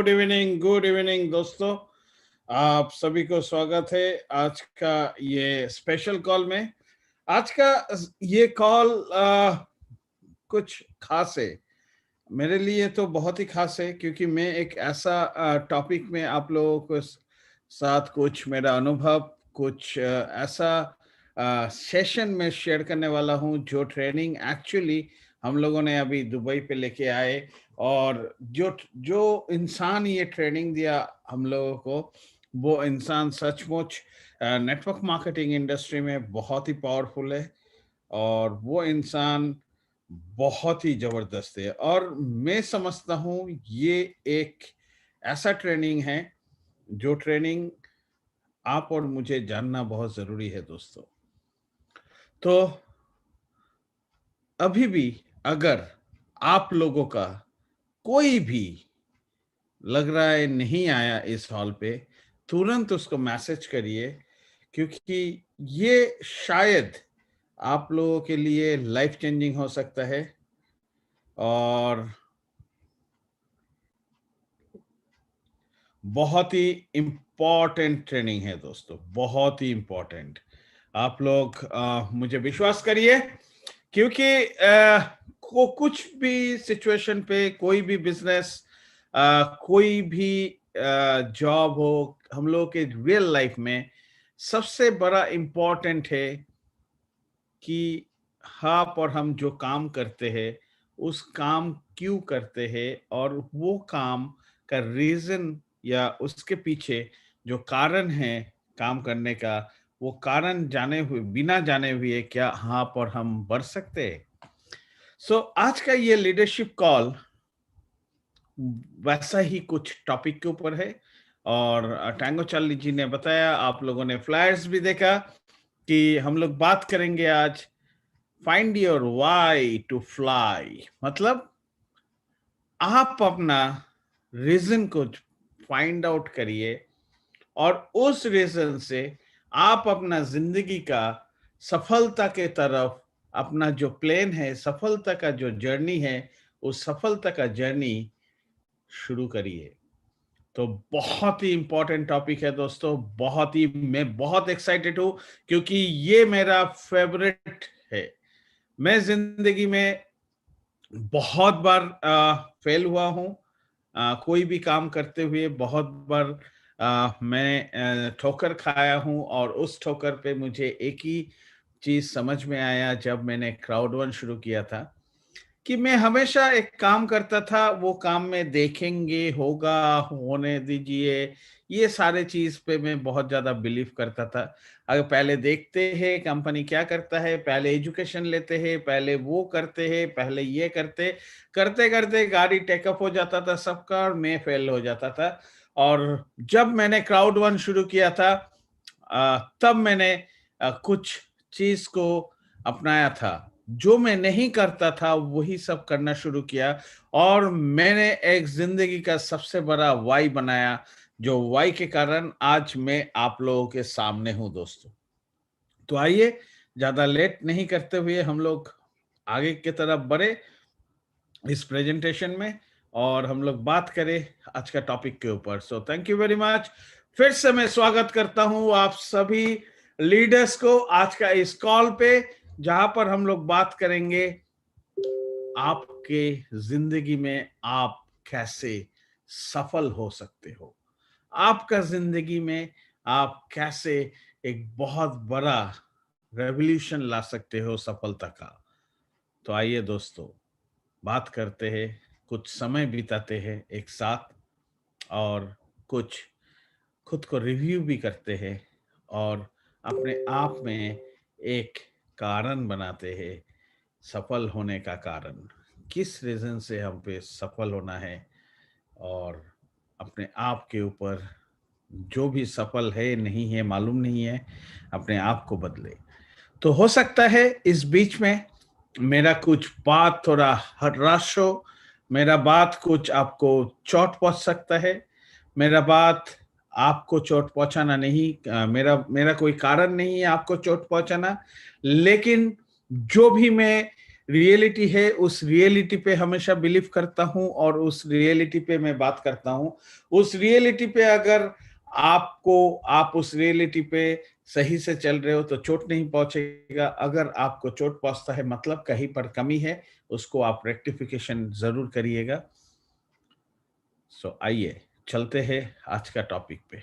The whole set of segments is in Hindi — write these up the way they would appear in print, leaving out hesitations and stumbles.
गुड इवनिंग दोस्तों, आप सभी को स्वागत है आज का ये स्पेशल कॉल में। आज का ये कॉल कुछ खास है, मेरे लिए तो बहुत ही खास है, क्योंकि मैं एक ऐसा टॉपिक में आप लोगों को साथ कुछ मेरा अनुभव, कुछ ऐसा सेशन में शेयर करने वाला हूं जो ट्रेनिंग एक्चुअली हम लोगों ने अभी दुबई पे लेके आए। और जो जो इंसान ये ट्रेनिंग दिया हम लोगों को, वो इंसान सचमुच नेटवर्क मार्केटिंग इंडस्ट्री में बहुत ही पावरफुल है, और वो इंसान बहुत ही जबरदस्त है। और मैं समझता हूँ ये एक ऐसा ट्रेनिंग है जो ट्रेनिंग आप और मुझे जानना बहुत जरूरी है दोस्तों। तो अभी भी अगर आप लोगों का कोई भी लग रहा है नहीं आया इस हॉल पे, तुरंत उसको मैसेज करिए, क्योंकि ये शायद आप लोगों के लिए लाइफ चेंजिंग हो सकता है। और बहुत ही इम्पोर्टेंट ट्रेनिंग है दोस्तों, बहुत ही इम्पोर्टेंट। आप लोग मुझे विश्वास करिए, क्योंकि कुछ भी सिचुएशन पे, कोई भी बिजनेस, कोई भी जॉब हो, हम लोग के रियल लाइफ में सबसे बड़ा इम्पोर्टेंट है कि आप और हम जो काम करते हैं उस काम क्यों करते हैं, और वो काम का रीजन या उसके पीछे जो कारण है काम करने का, वो कारण जाने हुए बिना जाने हुए क्या आप और हम बढ़ सकते हैं। आज का ये लीडरशिप कॉल वैसा ही कुछ टॉपिक के ऊपर है। और टैंगो चार्ली जी ने बताया, आप लोगों ने फ्लायर्स भी देखा, कि हम लोग बात करेंगे आज find your why to fly. मतलब आप अपना रीजन को फाइंड आउट करिए, और उस रीजन से आप अपना जिंदगी का सफलता के तरफ अपना जो प्लान है, सफलता का जो जर्नी है, उस सफलता का जर्नी शुरू करिए। तो बहुत ही इंपॉर्टेंट टॉपिक है दोस्तों, मैं बहुत एक्साइटेड हूं, क्योंकि ये मेरा फेवरेट है। मैं जिंदगी में बहुत बार फेल हुआ हूँ, कोई भी काम करते हुए बहुत बार मैं ठोकर खाया हूँ। और उस ठोकर पे मुझे एक ही चीज समझ में आया जब मैंने क्राउड वन शुरू किया था, कि मैं हमेशा एक काम करता था, वो काम में देखेंगे, होगा, होने दीजिए, ये सारे चीज पे मैं बहुत ज्यादा बिलीव करता था। अगर पहले देखते हैं कंपनी क्या करता है, पहले एजुकेशन लेते हैं, पहले वो करते हैं, पहले ये करते करते करते गाड़ी टेकअप हो जाता था सबका, और मैं फेल हो जाता था। और जब मैंने क्राउड वन शुरू किया था, तब मैंने कुछ चीज को अपनाया था, जो मैं नहीं करता था वही सब करना शुरू किया, और मैंने एक जिंदगी का सबसे बड़ा वाई बनाया, जो वाई के कारण आज मैं आप लोगों के सामने हूं दोस्तों। तो आइए, ज्यादा लेट नहीं करते हुए हम लोग आगे की तरफ बढ़े इस प्रेजेंटेशन में, और हम लोग बात करें आज का टॉपिक के ऊपर। So thank you very much. फिर से मैं स्वागत करता हूं आप सभी लीडर्स को आज का इस कॉल पे, जहां पर हम लोग बात करेंगे आपके जिंदगी में आप कैसे सफल हो सकते हो, आपका जिंदगी में आप कैसे एक बहुत बड़ा रेवोल्यूशन ला सकते हो सफलता का। तो आइए दोस्तों, बात करते हैं, कुछ समय बिताते हैं एक साथ, और कुछ खुद को रिव्यू भी करते हैं, और अपने आप में एक कारण बनाते हैं सफल होने का कारण, किस रीजन से हम पे सफल होना है, और अपने आप के ऊपर जो भी सफल है नहीं है मालूम नहीं है, अपने आप को बदले। तो हो सकता है इस बीच में मेरा कुछ बात थोड़ा हर्राश हो, मेरा बात कुछ आपको चोट पहुंच सकता है। मेरा बात आपको चोट पहुंचाना नहीं, मेरा मेरा कोई कारण नहीं है आपको चोट पहुंचाना, लेकिन जो भी मैं रियलिटी है, उस रियलिटी पे हमेशा बिलीव करता हूं और उस रियलिटी पे मैं बात करता हूं। उस रियलिटी पे अगर आप उस रियलिटी पे सही से चल रहे हो तो चोट नहीं पहुंचेगा। अगर आपको चोट पहुंचता है मतलब कहीं पर कमी है, उसको आप रेक्टिफिकेशन जरूर करिएगा। सो आइए चलते हैं आज का टॉपिक पे।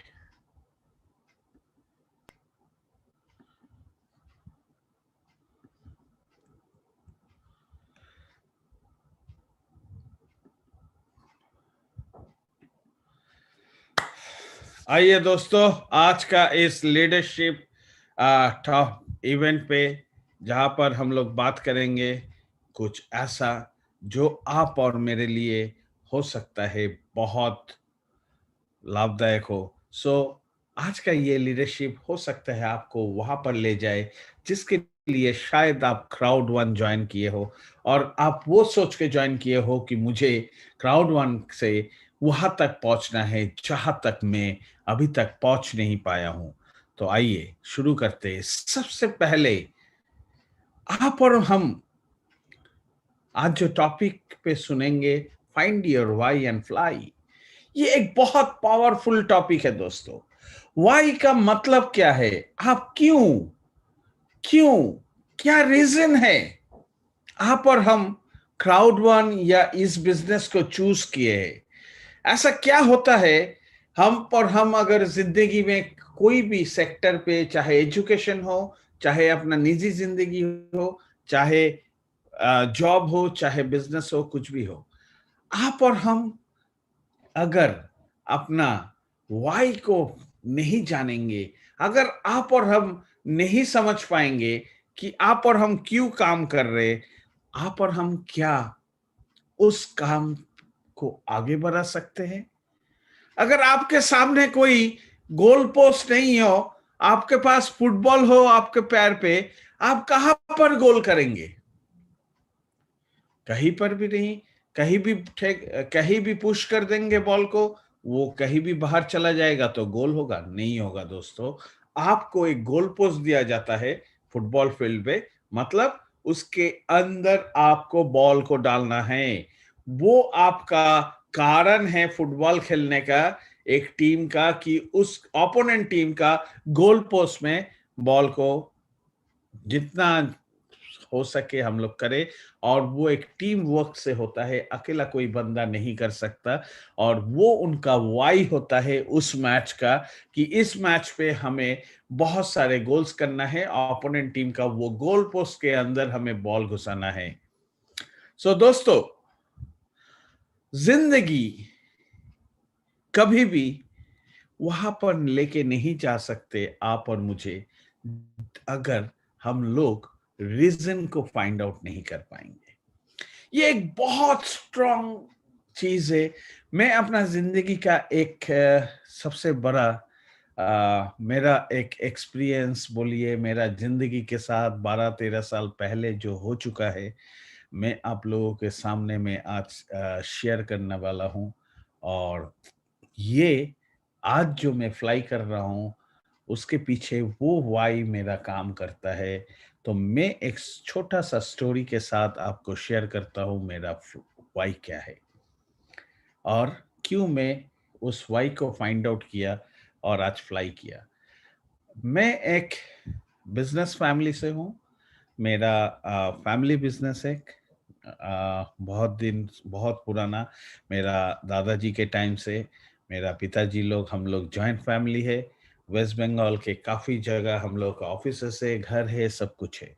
आइए दोस्तों, आज का इस लीडरशिप टॉप इवेंट पे जहां पर हम लोग बात करेंगे कुछ ऐसा जो आप और मेरे लिए हो सकता है बहुत लाभदायक हो। सो आज का ये लीडरशिप हो सकता है आपको वहां पर ले जाए जिसके लिए शायद आप क्राउड वन ज्वाइन किए हो और आप वो सोच के ज्वाइन किए हो कि मुझे क्राउड वन से वहां तक पहुंचना है जहां तक मैं अभी तक पहुंच नहीं पाया हूं। तो आइए शुरू करते हैं। सबसे पहले आप और हम आज जो टॉपिक पे सुनेंगे, find your why and fly. ये एक बहुत पावरफुल टॉपिक है दोस्तों। वाई का मतलब क्या है? आप क्यों क्यों क्या रीजन है आप और हम क्राउड वन या इस बिजनेस को चूज किए हैं? ऐसा क्या होता है हम अगर जिंदगी में कोई भी सेक्टर पे, चाहे एजुकेशन हो, चाहे अपना निजी जिंदगी हो, चाहे जॉब हो, चाहे बिजनेस हो, कुछ भी हो, आप और हम अगर अपना वाई को नहीं जानेंगे, अगर आप और हम नहीं समझ पाएंगे कि आप और हम क्यों काम कर रहे, आप और हम क्या उस काम को आगे बढ़ा सकते हैं। अगर आपके सामने कोई गोल पोस्ट नहीं हो, आपके पास फुटबॉल हो आपके पैर पे, आप कहां पर गोल करेंगे? कहीं पर भी नहीं। कहीं भी कहीं भी पुश कर देंगे बॉल को, वो कहीं भी बाहर चला जाएगा तो गोल होगा? नहीं होगा दोस्तों। आपको एक गोल पोस्ट दिया जाता है फुटबॉल फील्ड पे, मतलब उसके अंदर आपको बॉल को डालना है। वो आपका कारण है फुटबॉल खेलने का, एक टीम का, कि उस ओपोनेंट टीम का गोल पोस्ट में बॉल को जितना हो सके हम लोग करें। और वो एक टीम वर्क से होता है, अकेला कोई बंदा नहीं कर सकता। और वो उनका वाई होता है उस मैच का, कि इस मैच पे हमें बहुत सारे गोल्स करना है, ओपोनेंट टीम का वो गोल पोस्ट के अंदर हमें बॉल घुसाना है। सो दोस्तों, जिंदगी कभी भी वहां पर लेके नहीं जा सकते आप और मुझे, अगर हम लोग रीजन को फाइंड आउट नहीं कर पाएंगे। ये एक बहुत स्ट्रांग चीज है। मैं अपना जिंदगी का एक सबसे बड़ा मेरा एक एक्सपीरियंस बोलिए, मेरा जिंदगी के साथ 12-13 साल पहले जो हो चुका है, मैं आप लोगों के सामने में आज शेयर करने वाला हूं। और ये आज जो मैं फ्लाई कर रहा हूँ, उसके पीछे वो वाई मेरा काम करता है। तो मैं एक छोटा सा स्टोरी के साथ आपको शेयर करता हूँ मेरा वाई क्या है और क्यों मैं उस वाई को फाइंड आउट किया और आज फ्लाई किया। मैं एक बिजनेस फैमिली से हूँ। मेरा फैमिली बिजनेस है। बहुत पुराना, मेरा दादाजी के टाइम से, मेरा पिताजी लोग, हम लोग जॉइंट फैमिली है। वेस्ट बंगाल के काफ़ी जगह हम लोग का ऑफिस है, घर है, सब कुछ है।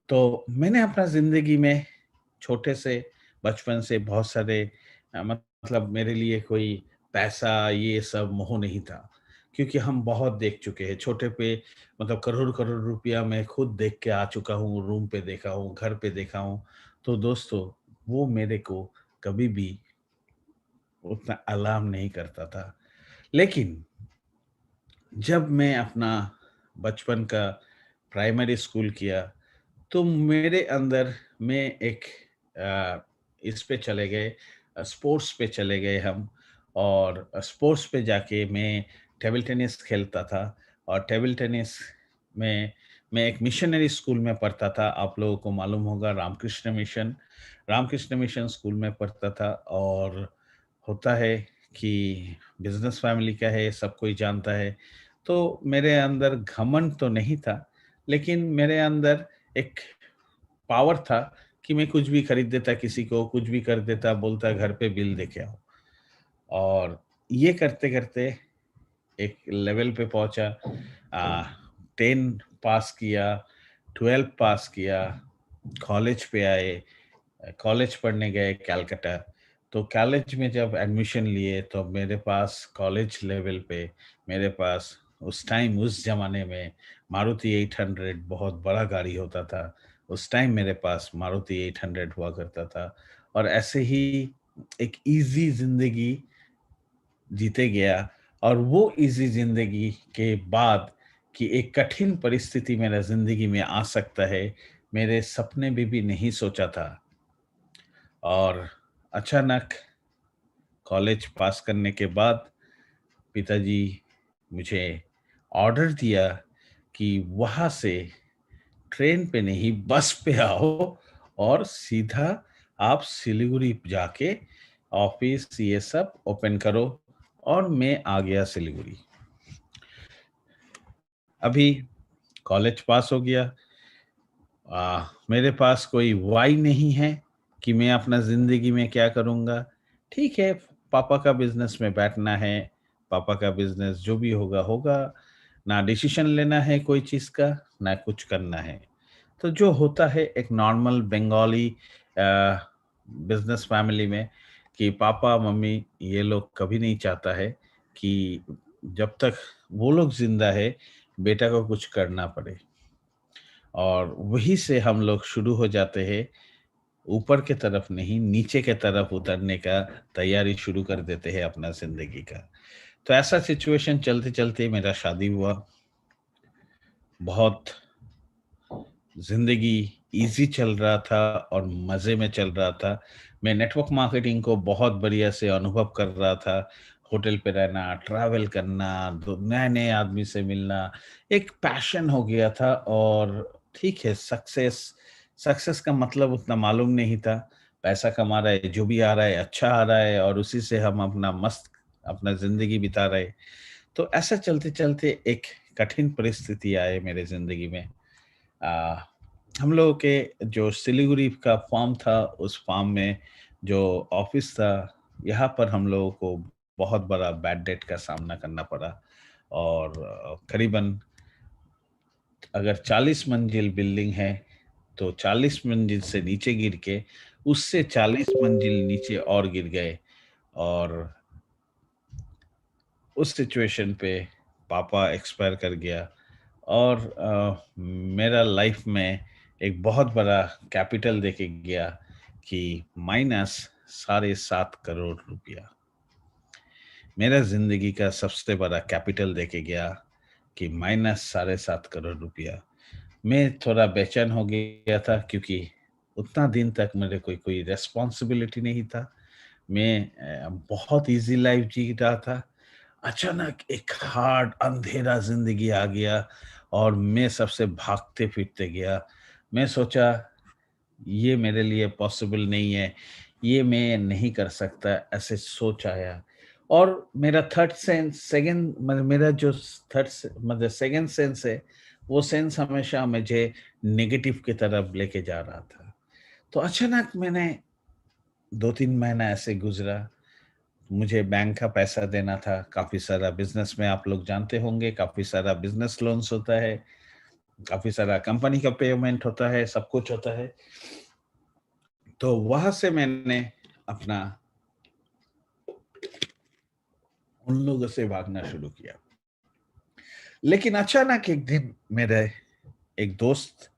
तो मैंने अपना ज़िंदगी में छोटे से बचपन से बहुत सारे मतलब मेरे लिए कोई पैसा ये सब मोह नहीं था, क्योंकि हम बहुत देख चुके हैं छोटे पे। मतलब करोड़ करोड़ रुपया मैं खुद देख के आ चुका हूँ, रूम पे देखा हूँ, घर पे देखा हूँ। तो दोस्तों, वो मेरे को कभी भी उतना अलार्म नहीं करता था। लेकिन जब मैं अपना बचपन का प्राइमरी स्कूल किया, तो मेरे अंदर में एक इस पे चले गए, स्पोर्ट्स पे चले गए हम। और स्पोर्ट्स पे जाके मैं टेबल टेनिस खेलता था। और टेबल टेनिस में मैं एक मिशनरी स्कूल में पढ़ता था, आप लोगों को मालूम होगा रामकृष्ण मिशन स्कूल में पढ़ता था। और होता है कि बिज़नेस फैमिली का है, सब कोई जानता है। तो मेरे अंदर घमंड तो नहीं था, लेकिन मेरे अंदर एक पावर था कि मैं कुछ भी खरीद देता किसी को, कुछ भी कर देता, बोलता घर पे बिल दे के आओ। और ये करते-करते एक लेवल पे पहुँचा। 10 पास किया, 12 पास किया, कॉलेज पे आए, कॉलेज पढ़ने गए कलकत्ता। तो कॉलेज में जब एडमिशन लिए तो मेरे पास कॉलेज लेवल पे मेरे पास उस टाइम उस ज़माने में मारुति 800 बहुत बड़ा गाड़ी होता था। उस टाइम मेरे पास मारुति 800 हुआ करता था। और ऐसे ही एक ईज़ी ज़िंदगी जीते गया। और वो ईज़ी ज़िंदगी के बाद कि एक कठिन परिस्थिति मेरा ज़िंदगी में आ सकता है, मेरे सपने में भी नहीं सोचा था। और अचानक कॉलेज पास करने के बाद पिताजी मुझे ऑर्डर दिया कि वहाँ से ट्रेन पे नहीं बस पे आओ और सीधा आप सिलीगुड़ी जाके ऑफिस ये सब ओपन करो। और मैं आ गया सिलीगुड़ी। अभी कॉलेज पास हो गया। मेरे पास कोई वाई नहीं है कि मैं अपना ज़िंदगी में क्या करूँगा। ठीक है, पापा का बिज़नेस में बैठना है, पापा का बिज़नेस जो भी होगा, होगा। ना डिसीज़न लेना है कोई चीज़ का, ना कुछ करना है। तो जो होता है एक नॉर्मल बंगाली बिज़नेस फैमिली में कि पापा-मम्मी ये लोग कभी नहीं चाहता है कि जब तक वो लोग ज़िंदा है, बेटा को कुछ करना पड़े। और वहीं से हम लोग शुरू हो जाते हैं, ऊपर की तरफ नहीं, नीचे की तरफ उतरने का तैयारी शुरू कर देते हैं अपना ज़िंदगी का। तो ऐसा सिचुएशन चलते-चलते मेरा शादी हुआ। बहुत ज़िंदगी ईज़ी चल रहा था और मज़े में चल रहा था। मैं नेटवर्क मार्केटिंग को बहुत बढ़िया से अनुभव कर रहा था। होटल पे रहना, ट्रैवल करना, दो नए-नए आदमी से मिलना, एक पैशन हो गया था। और ठीक है, सक्सेस सक्सेस का मतलब उतना मालूम नहीं था। पैसा कमा रहे हैं, जो भी आ रहा है, अच्छा आ रहा है और उसी से हम अपना मस्त अपना ज़िंदगी बिता रहे। तो ऐसा चलते-चलते एक कठिन परिस्थिति आए मेरे ज़िंदगी में। अ, हम लोगों के जो सिलीगुड़ी का फार्म था, उस फार्म में जो ऑफ़िस था, यहाँ पर हम लोगों को बहुत बड़ा बैड डेट का सामना करना पड़ा। और करीबन अगर 40 मंजिल बिल्डिंग है, तो 40 मंजिल से नीचे गिर के, उससे 40 मंजिल नीचे और गिर गए। और उस सिचुएशन पे पापा एक्सपायर कर गया। और मेरा लाइफ में एक बहुत बड़ा कैपिटल देके गया कि माइनस 7.5 करोड़ रुपया। मेरा ज़िंदगी का सबसे बड़ा कैपिटल देके गया कि माइनस 7.5 करोड़ रुपया। मैं थोड़ा बेचैन हो गया था क्योंकि उतना दिन तक मेरे कोई रिस्पॉन्सिबिलिटी नहीं था। मैं बहुत ईज़ी लाइफ़ जी रहा था। अचानक एक हार्ड अंधेरा ज़िंदगी आ गया और मैं सबसे भागते-फिरते गया। मैं सोचा ये मेरे लिए पॉसिबल नहीं है, ये मैं नहीं कर सकता, ऐसे सोच आया। और मेरा थर्ड सेंस सेकंड मतलब मेरा जो थर्ड से मतलब सेकंड सेंस है, वो सेंस हमेशा मुझे नेगेटिव की तरफ लेके जा रहा था। तो अचानक मैंने 2-3 महीना ऐसे गुज़रा। मुझे बैंक का पैसा देना था, काफ़ी सारा बिज़नेस में आप लोग जानते होंगे, काफ़ी सारा बिज़नेस लोन्स होता है, काफ़ी सारा कंपनी का पेमेंट होता है, सब कुछ होता है। तो वहाँ से मैंने अपना उन लोगों से भागना शुरू किया। लेकिन अचानक एक दिन मेरे एक दोस्त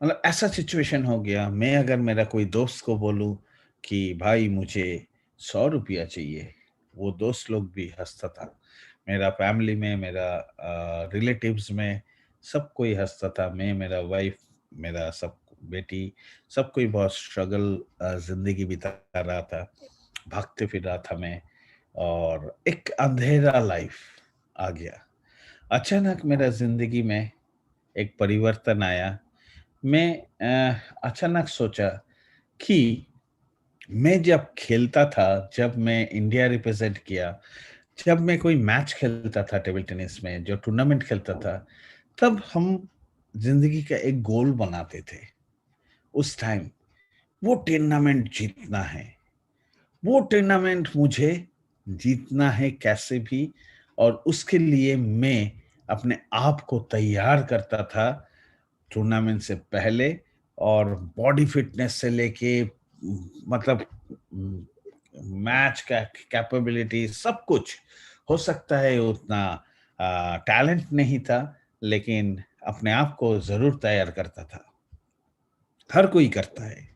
मतलब ऐसा सिचुएशन हो गया, मैं अगर मेरा कोई दोस्त को बोलूँ कि भाई मुझे ₹100 चाहिए, वो दोस्त लोग भी हँसता था। मेरा फैमिली में, मेरा रिलेटिव्स में सब कोई हँसता था। मैं, मेरा वाइफ, मेरा सब बेटी, सब कोई बहुत स्ट्रगल ज़िंदगी बिता रहा था। भागते फिर रहा था मैं। और एक अंधेरा लाइफ़ आ गया। अचानक मेरा ज़िंदगी में एक परिवर्तन आया। मैं अचानक सोचा कि मैं जब खेलता था, जब मैं इंडिया रिप्रेजेंट किया, जब मैं कोई मैच खेलता था टेबल टेनिस में, जो टूर्नामेंट खेलता था, तब हम ज़िंदगी का एक गोल बनाते थे उस टाइम, वो टूर्नामेंट जीतना है। वो टूर्नामेंट मुझे जीतना है कैसे भी, और उसके लिए मैं अपने आप को तैयार करता था टूर्नामेंट से पहले, और बॉडी फिटनेस से लेके मतलब मैच का कैपेबिलिटी सब कुछ। हो सकता है उतना टैलेंट नहीं था, लेकिन अपने आप को ज़रूर तैयार करता था। हर कोई करता है।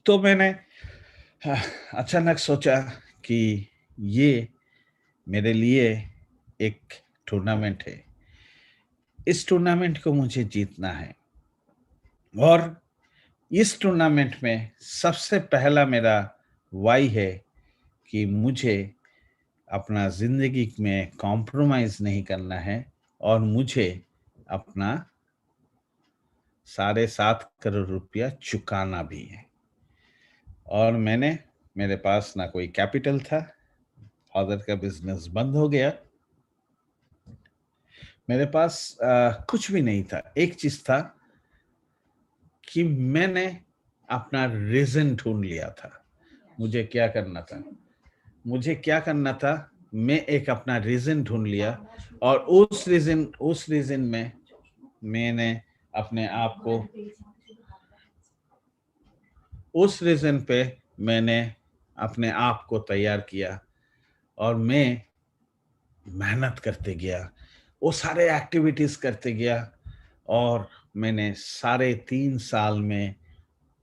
तो मैंने हाँ, अचानक सोचा कि ये मेरे लिए एक टूर्नामेंट है। इस टूर्नामेंट को मुझे जीतना है, और इस टूर्नामेंट में सबसे पहला मेरा वाई है कि मुझे अपना ज़िंदगी में कॉम्प्रोमाइज़ नहीं करना है, और मुझे अपना 7.5 करोड़ रुपया चुकाना भी है। और मेरे पास ना कोई कैपिटल था, फादर का बिज़नेस बंद हो गया। मेरे पास कुछ भी नहीं था। एक चीज़ था कि मैंने अपना रीज़न ढूँढ लिया था। मुझे क्या करना था? मुझे क्या करना था? मैं एक अपना रीज़न ढूँढ लिया, और उस रीज़न में मैंने अपने आप को उस रीज़न पे मैंने अपने आप को तैयार किया, और मैं मेहनत करते गया, वो सारे एक्टिविटीज़ करते गया, और मैंने साढ़े 3 साल में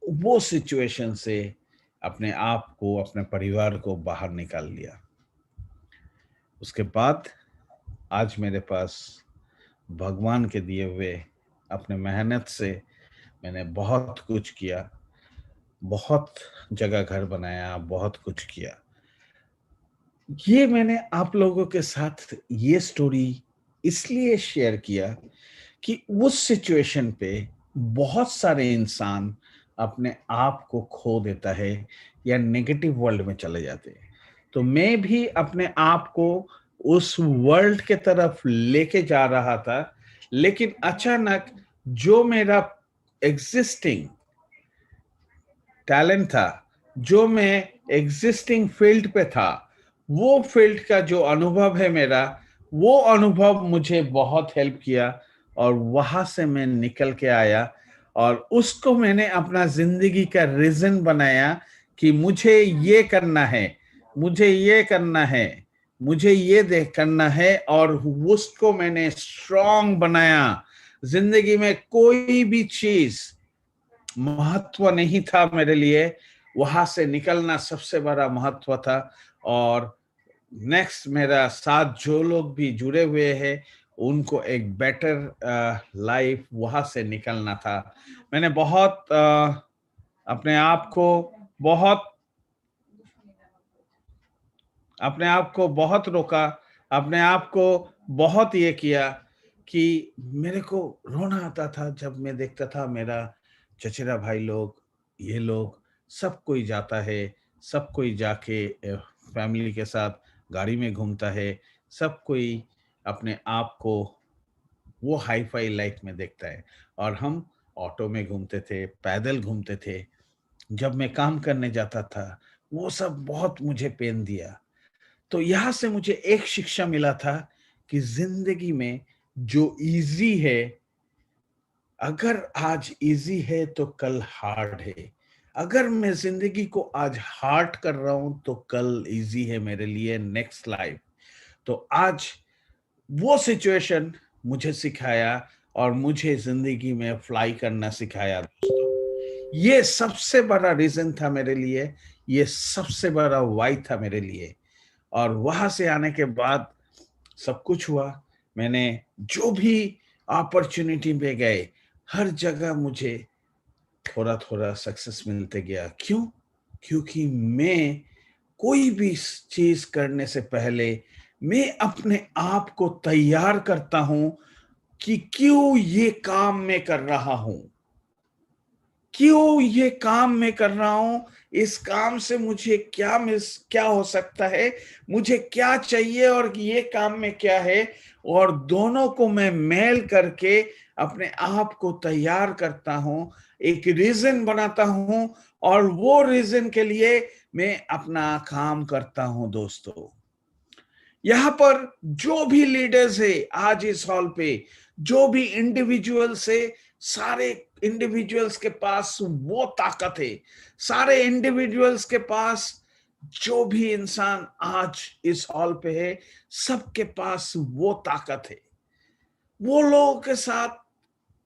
वो सिचुएशन से अपने आप को, अपने परिवार को बाहर निकाल लिया। उसके बाद आज मेरे पास भगवान के दिए हुए अपने मेहनत से मैंने बहुत कुछ किया, बहुत जगह घर बनाया, बहुत कुछ किया। ये मैंने आप लोगों के साथ ये स्टोरी इसलिए शेयर किया कि उस सिचुएशन पे बहुत सारे इंसान अपने आप को खो देता है, या नेगेटिव वर्ल्ड में चले जाते हैं। तो मैं भी अपने आप को उस वर्ल्ड के तरफ लेके जा रहा था, लेकिन अचानक जो मेरा एग्जिस्टिंग टैलेंट था, जो मैं एग्जिस्टिंग फील्ड पे था, वो फील्ड का जो अनुभव है मेरा, वो अनुभव मुझे बहुत हेल्प किया, और वहां से मैं निकल के आया, और उसको मैंने अपना जिंदगी का रीजन बनाया कि मुझे ये करना है, मुझे ये करना है, मुझे ये देख करना है, और उसको मैंने स्ट्रांग बनाया। जिंदगी में कोई भी चीज महत्व नहीं था मेरे लिए, वहां से निकलना सबसे बड़ा महत्व था। और नेक्स्ट मेरा साथ जो लोग भी जुड़े हुए हैं, उनको एक बेटर लाइफ वहां से निकलना था। मैंने अपने आप को बहुत अपने आप को बहुत रोका, अपने आप को बहुत ये किया कि मेरे को रोना आता था जब मैं देखता था मेरा चचेरा भाई लोग, ये लोग, सब कोई जाता है, सब कोई जाके फैमिली के साथ गाड़ी में घूमता है, सब कोई अपने आप को वो हाई फाई लाइफ में देखता है, और हम ऑटो में घूमते थे, पैदल घूमते थे। जब मैं काम करने जाता था, वो सब बहुत मुझे पेन दिया। तो यहाँ से मुझे एक शिक्षा मिला था कि जिंदगी में जो इजी है, अगर आज इजी है तो कल हार्ड है। अगर मैं जिंदगी को आज हार्ड कर रहा हूं तो कल इजी है मेरे लिए नेक्स्ट लाइफ। तो आज वो सिचुएशन मुझे सिखाया, और मुझे जिंदगी में फ्लाई करना सिखाया दोस्तों। ये सबसे बड़ा रीजन था मेरे लिए, ये सबसे बड़ा वाई था मेरे लिए। और वहां से आने के बाद सब कुछ हुआ। मैंने जो भी अपॉर्चुनिटी पे गए, हर जगह मुझे थोड़ा थोड़ा सक्सेस मिलते गया। क्यों? क्योंकि मैं कोई भी चीज करने से पहले मैं अपने आप को तैयार करता हूं कि क्यों ये काम मैं कर रहा हूं, क्यों ये काम मैं कर रहा हूं, इस काम से मुझे क्या हो सकता है, मुझे क्या चाहिए और ये काम में क्या है। और दोनों को मैं मेल करके अपने आप को तैयार करता हूं, एक रीजन बनाता हूं, और वो रीजन के लिए मैं अपना काम करता हूं दोस्तों। यहाँ पर जो भी लीडर्स है आज इस हॉल पे, जो भी इंडिविजुअल्स है, सारे इंडिविजुअल्स के पास वो ताकत है, सारे इंडिविजुअल्स के पास, जो भी इंसान आज इस हॉल पे है, सबके पास वो ताकत है। वो लोगों के साथ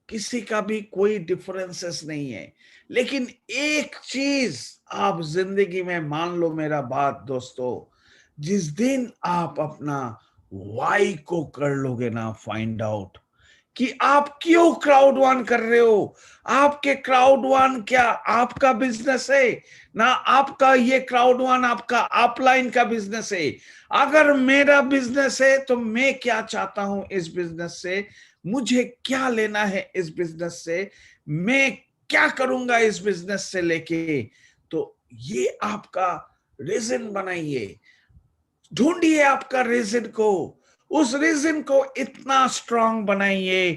किसी का भी कोई डिफरेंसेस नहीं है, लेकिन एक चीज आप जिंदगी में मान लो मेरा बात दोस्तों, जिस दिन आप अपना वाई को कर लोगे ना फाइंड आउट, कि आप क्यों क्राउड वन कर रहे हो, आपके क्राउड वन क्या आपका बिजनेस है ना, आपका ये क्राउड वन आपका अपलाइन का बिजनेस है। अगर मेरा बिजनेस है तो मैं क्या चाहता हूं इस बिजनेस से, मुझे क्या लेना है इस बिजनेस से, मैं क्या करूंगा इस बिजनेस से लेके, तो ये आपका रीजन बनाइए, ढूंढिए आपका रीजन को, उस रीजन को इतना स्ट्रांग बनाइए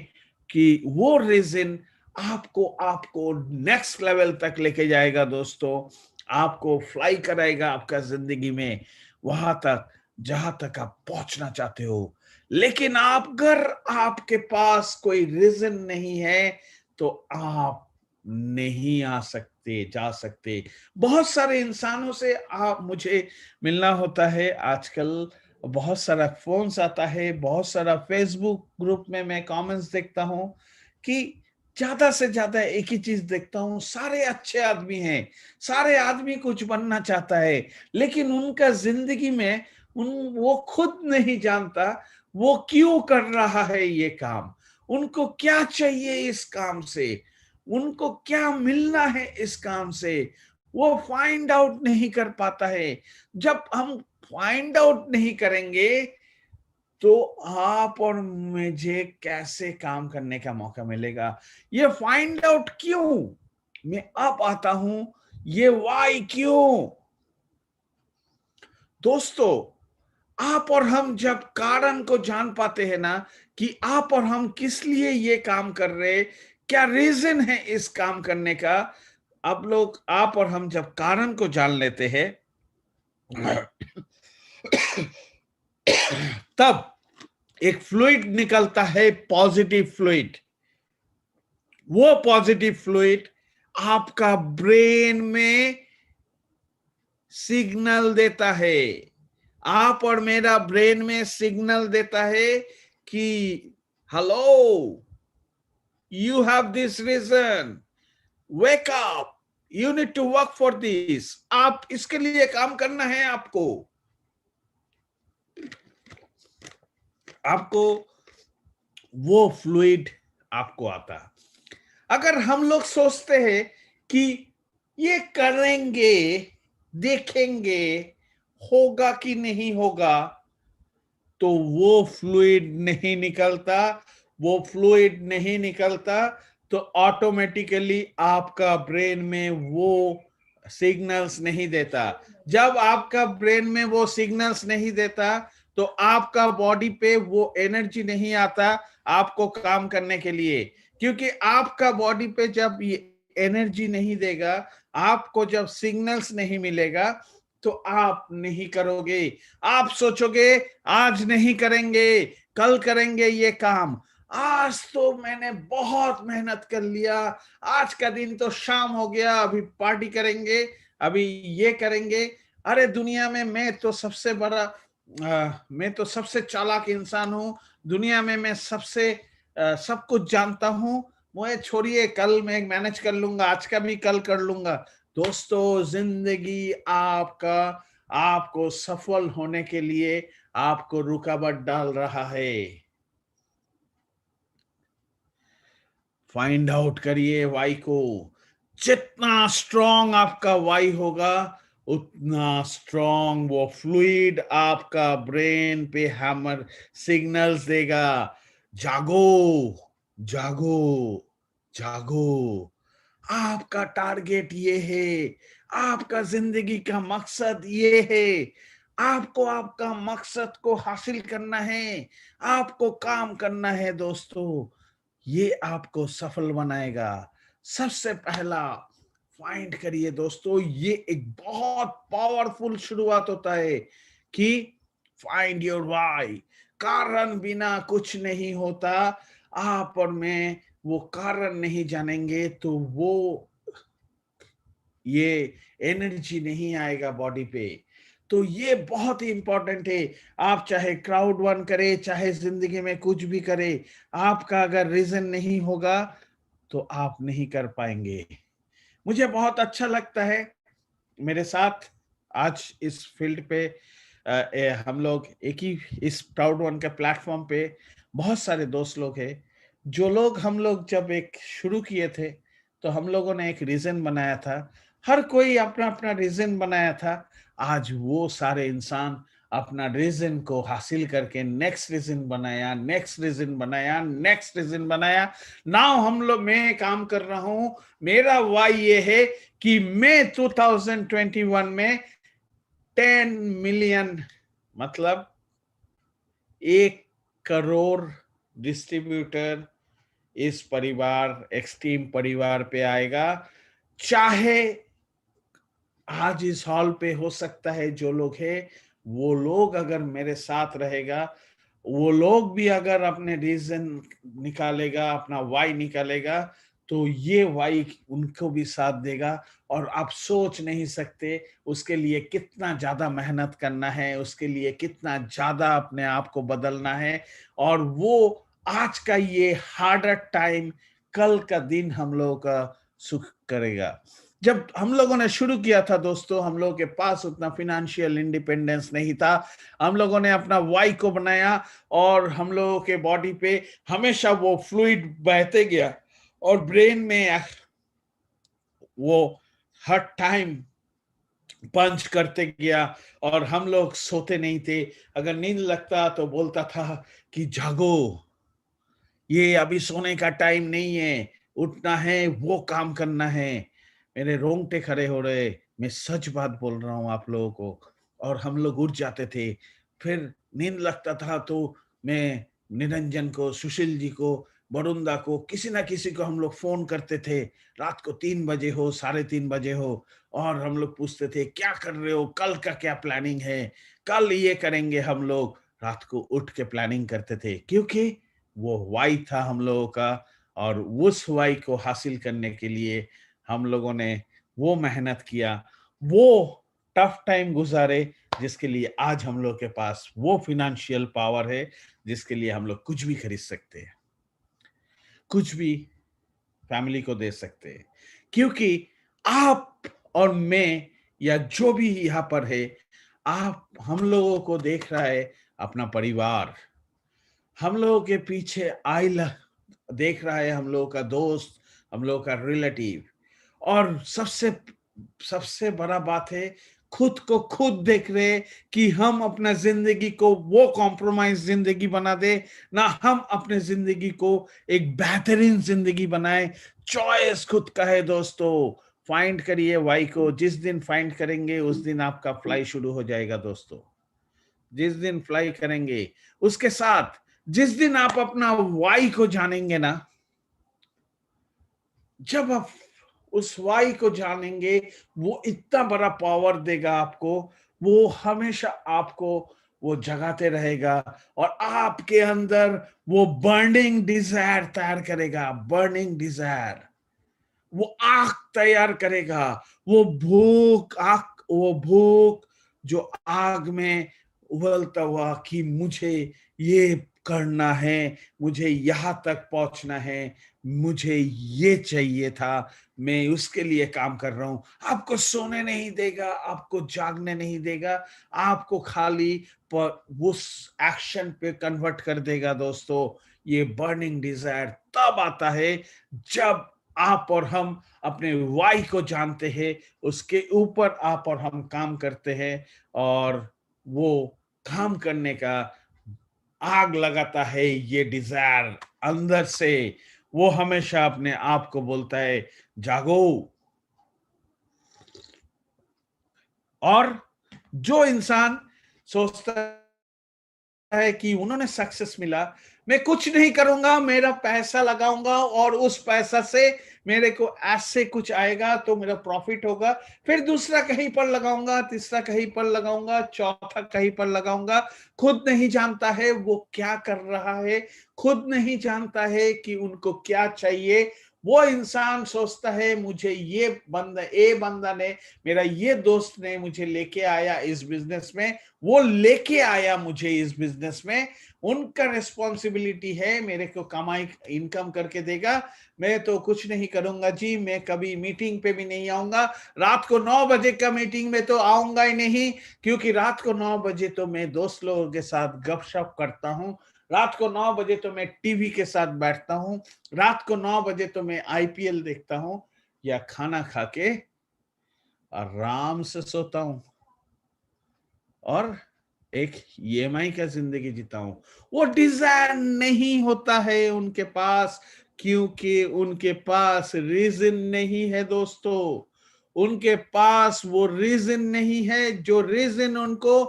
कि वो रीजन आपको आपको नेक्स्ट लेवल तक लेके जाएगा दोस्तों, आपको फ्लाई कराएगा आपका जिंदगी में वहां तक जहां तक आप पहुंचना चाहते हो। लेकिन आप अगर आपके पास कोई रीजन नहीं है तो आप नहीं आ सकते, जा सकते। बहुत सारे इंसानों से आप मुझे मिलना होता है आजकल, बहुत सारा फोन्स आता है, बहुत सारा फेसबुक ग्रुप में मैं कमेंट्स देखता हूं कि ज्यादा से ज्यादा एक ही चीज देखता हूं, सारे अच्छे आदमी हैं, सारे आदमी कुछ बनना चाहता है, लेकिन उनका जिंदगी में वो खुद नहीं जानता वो क्यों कर रहा है ये काम, उनको क्या चाहिए इस काम से, उनको क्या मिलना है इस काम से, वो फाइंड आउट नहीं कर पाता है। जब हम फाइंड आउट नहीं करेंगे तो आप और मुझे कैसे काम करने का मौका मिलेगा। ये फाइंड आउट क्यों मैं अब आता हूं, ये वाई क्यों दोस्तों, आप और हम जब कारण को जान पाते हैं ना, कि आप और हम किस लिए ये काम कर रहे, क्या रीजन है इस काम करने का, अब लोग आप और हम जब कारण को जान लेते हैं तब एक फ्लूइड निकलता है, पॉजिटिव फ्लूइड। वो पॉजिटिव फ्लूइड आपका ब्रेन में सिग्नल देता है, आप और मेरा ब्रेन में सिग्नल देता है कि hello, you have this reason, wake up, you need to work for this, आप इसके लिए काम करना है, आपको वो फ्लूइड आपको आता। अगर हम लोग सोचते हैं कि ये करेंगे, देखेंगे होगा कि नहीं होगा, तो वो फ्लूइड नहीं निकलता, वो फ्लूइड नहीं निकलता, तो ऑटोमेटिकली आपका ब्रेन में वो सिग्नल्स नहीं देता। जब आपका ब्रेन में वो सिग्नल्स नहीं देता तो आपका बॉडी पे वो एनर्जी नहीं आता आपको काम करने के लिए, क्योंकि आपका बॉडी पे जब ये एनर्जी नहीं देगा, आपको जब सिग्नल्स नहीं मिलेगा, तो आप नहीं करोगे। आप सोचोगे आज नहीं करेंगे, कल करेंगे ये काम, आज तो मैंने बहुत मेहनत कर लिया, आज का दिन तो शाम हो गया, अभी पार्टी करेंगे, अभी ये करेंगे। अरे दुनिया में मैं तो सबसे बड़ा मैं तो सबसे चालाक इंसान हूं, दुनिया में मैं सबसे सब कुछ जानता हूं, मुझे छोड़िए, कल मैं मैनेज कर लूंगा, आज का भी कल कर लूंगा। दोस्तों, जिंदगी आपका आपको सफल होने के लिए आपको रुकावट डाल रहा है। फाइंड आउट करिए वाई को, जितना स्ट्रांग आपका वाई होगा उतना स्ट्रॉन्ग वो फ्लूइड आपका ब्रेन पे हैमर सिग्नल्स देगा, जागो, जागो, जागो, आपका टारगेट ये है, आपका जिंदगी का मकसद ये है, आपको आपका मकसद को हासिल करना है, आपको काम करना है दोस्तों, ये आपको सफल बनाएगा। सबसे पहला फाइंड करिए दोस्तों, ये एक बहुत पावरफुल शुरुआत होता है कि फाइंड योर व्हाई। कारण बिना कुछ नहीं होता। आप और मैं वो कारण नहीं जानेंगे तो वो ये एनर्जी नहीं आएगा बॉडी पे। तो ये बहुत ही इंपॉर्टेंट है। आप चाहे क्राउड वन करे, चाहे जिंदगी में कुछ भी करे, आपका अगर रीजन नहीं होगा तो आप नहीं कर पाएंगे। मुझे बहुत अच्छा लगता है, मेरे साथ आज इस फील्ड पे हम लोग एक ही इस प्राउड वन के प्लेटफॉर्म पे बहुत सारे दोस्त लोग हैं। जो लोग हम लोग जब एक शुरू किए थे तो हम लोगों ने एक रीजन बनाया था, हर कोई अपना अपना रीजन बनाया था। आज वो सारे इंसान अपना रीजन को हासिल करके नेक्स्ट रीजन बनाया, नेक्स्ट रीजन बनाया, नेक्स्ट रीजन बनाया। नाउ हम लोग, मैं काम कर रहा हूं, मेरा वाई ये है कि मैं 2021 में 10 मिलियन, मतलब 1 करोड़ डिस्ट्रीब्यूटर इस परिवार, एक्सट्रीम परिवार पे आएगा। चाहे आज इस हॉल पे हो सकता है जो लोग हैं, वो लोग अगर मेरे साथ रहेगा, वो लोग भी अगर अपने रीजन निकालेगा, अपना वाई निकालेगा, तो ये वाई उनको भी साथ देगा। और आप सोच नहीं सकते उसके लिए कितना ज्यादा मेहनत करना है, उसके लिए कितना ज्यादा अपने आप को बदलना है। और वो आज का ये हार्डर टाइम कल का दिन हम लोगों का सुख करेगा। जब हम लोगों ने शुरू किया था दोस्तों, हम लोगों के पास उतना फिनेंशियल इंडिपेंडेंस नहीं था। हम लोगों ने अपना वाई को बनाया और हम लोगों के बॉडी पे हमेशा वो फ्लूइड बहते गया और ब्रेन में वो हर टाइम पंच करते गया। और हम लोग सोते नहीं थे, अगर नींद लगता तो बोलता था कि जागो, ये अभी सोने का टाइम नहीं है, उठना है, वो काम करना है। मेरे रोंगटे खड़े हो रहे, मैं सच बात बोल रहा हूँ आप लोगों को। और हम लोग उठ जाते थे, फिर नींद लगता था तो मैं निरंजन को, सुशील जी को, वरुणदा को, किसी ना किसी को हम लोग फोन करते थे। रात को 3 बजे हो, 3:30 बजे हो, और हम लोग पूछते थे क्या कर रहे हो, कल का क्या प्लानिंग है, कल ये करेंगे। हम लोग रात को उठ के प्लानिंग करते थे, क्योंकि वो वाई था हम लोगों का। और उस वाई को हासिल करने के लिए हम लोगों ने वो मेहनत किया, वो टफ टाइम गुजारे, जिसके लिए आज हम लोग के पास वो फिनेंशियल पावर है जिसके लिए हम लोग कुछ भी खरीद सकते हैं, कुछ भी फैमिली को दे सकते हैं। क्योंकि आप और मैं, या जो भी यहाँ पर है, आप हम लोगों को देख रहा है अपना परिवार, हम लोगों के पीछे आइल देख रहा है हम लोगों का दोस्त, हम लोगों का रिलेटिव। और सबसे सबसे बड़ा बात है, खुद को खुद देख रहे कि हम अपना जिंदगी को वो कॉम्प्रोमाइज जिंदगी बना दे ना, हम अपने जिंदगी को एक बेहतरीन जिंदगी बनाए। चॉइस खुद का है दोस्तों। फाइंड करिए वाई को, जिस दिन फाइंड करेंगे उस दिन आपका फ्लाई शुरू हो जाएगा दोस्तों। जिस दिन फ्लाई करेंगे उसके साथ, जिस दिन आप अपना वाई को जानेंगे ना, जब आप उस वाई को जानेंगे, वो इतना बड़ा पावर देगा आपको, वो हमेशा आपको वो जगाते रहेगा। और आपके अंदर वो बर्निंग डिजायर तैयार करेगा, बर्निंग डिजायर, वो आग तैयार करेगा। वो भूख जो आग में उबलता हुआ कि मुझे ये करना है, मुझे यहां तक पहुंचना है, मुझे ये चाहिए था, मैं उसके लिए काम कर रहा हूं। आपको सोने नहीं देगा, आपको जागने नहीं देगा, आपको खाली पर उस एक्शन पे कन्वर्ट कर देगा दोस्तों। ये बर्निंग डिजायर तब आता है जब आप और हम अपने वाई को जानते हैं, उसके ऊपर आप और हम काम करते हैं, और वो काम करने का आग लगाता है ये डिजायर अंदर से। वो हमेशा अपने आप को बोलता है जागो। और जो इंसान सोचता है कि उन्होंने सक्सेस मिला, मैं कुछ नहीं करूंगा, मेरा पैसा लगाऊंगा और उस पैसा से मेरे को ऐसे कुछ आएगा तो मेरा प्रॉफिट होगा, फिर दूसरा कहीं पर लगाऊंगा, तीसरा कहीं पर लगाऊंगा, चौथा कहीं पर लगाऊंगा। खुद नहीं जानता है वो क्या कर रहा है, खुद नहीं जानता है कि उनको क्या चाहिए। वो इंसान सोचता है मुझे ए बंदा ने, मेरा ये दोस्त ने मुझे लेके आया इस बिजनेस में, वो लेके आया मुझे इस बिजनेस में, उनका रिस्पॉन्सिबिलिटी है मेरे को कमाई इनकम करके देगा, मैं तो कुछ नहीं करूंगा जी, मैं कभी मीटिंग पे भी नहीं आऊंगा, रात को 9 बजे का मीटिंग में तो आऊंगा ही नहीं, क्योंकि रात को 9 बजे तो मैं दोस्त लोगों के साथ गपशप करता हूँ, रात को 9 बजे तो मैं टीवी के साथ बैठता हूँ, रात को 9 बजे तो मैं आईपीएल देखता हूँ, या खाना खा के आराम से सोता हूँ और एक ईएमआई का जिंदगी जीता हूं। वो डिजायर नहीं होता है उनके पास, क्योंकि उनके पास रीजन नहीं है दोस्तों। उनके पास वो रीजन नहीं है जो रीजन उनको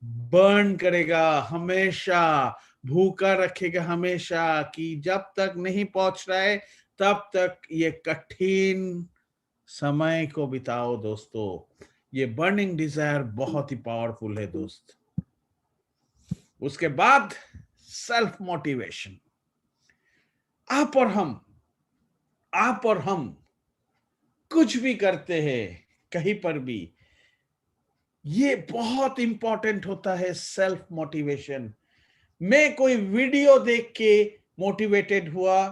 बर्न करेगा, हमेशा भूखा रखेगा, हमेशा कि जब तक नहीं पहुंच रहा है तब तक ये कठिन समय को बिताओ दोस्तों। ये बर्निंग डिजायर बहुत ही पावरफुल है दोस्त। उसके बाद सेल्फ मोटिवेशन। आप और हम आप और हम कुछ भी करते हैं कहीं पर भी, ये बहुत इंपॉर्टेंट होता है सेल्फ मोटिवेशन। मैं कोई वीडियो देख के मोटिवेटेड हुआ,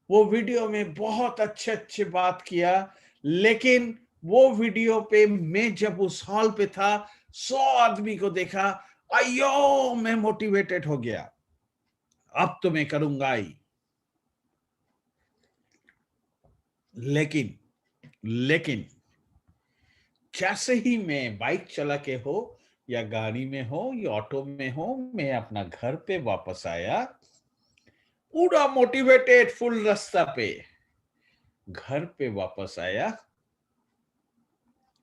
वो वीडियो में बहुत अच्छे अच्छे बात किया, लेकिन वो वीडियो पे मैं जब उस हॉल पे था, 100 आदमी को देखा, अयो मैं मोटिवेटेड हो गया, अब तो मैं करूंगा ही। लेकिन लेकिन जैसे ही मैं बाइक चला के हो, या गाड़ी में हो, या ऑटो में हो, मैं अपना घर पे वापस आया, पूरा मोटिवेटेड, फुल रास्ता पे घर पे वापस आया,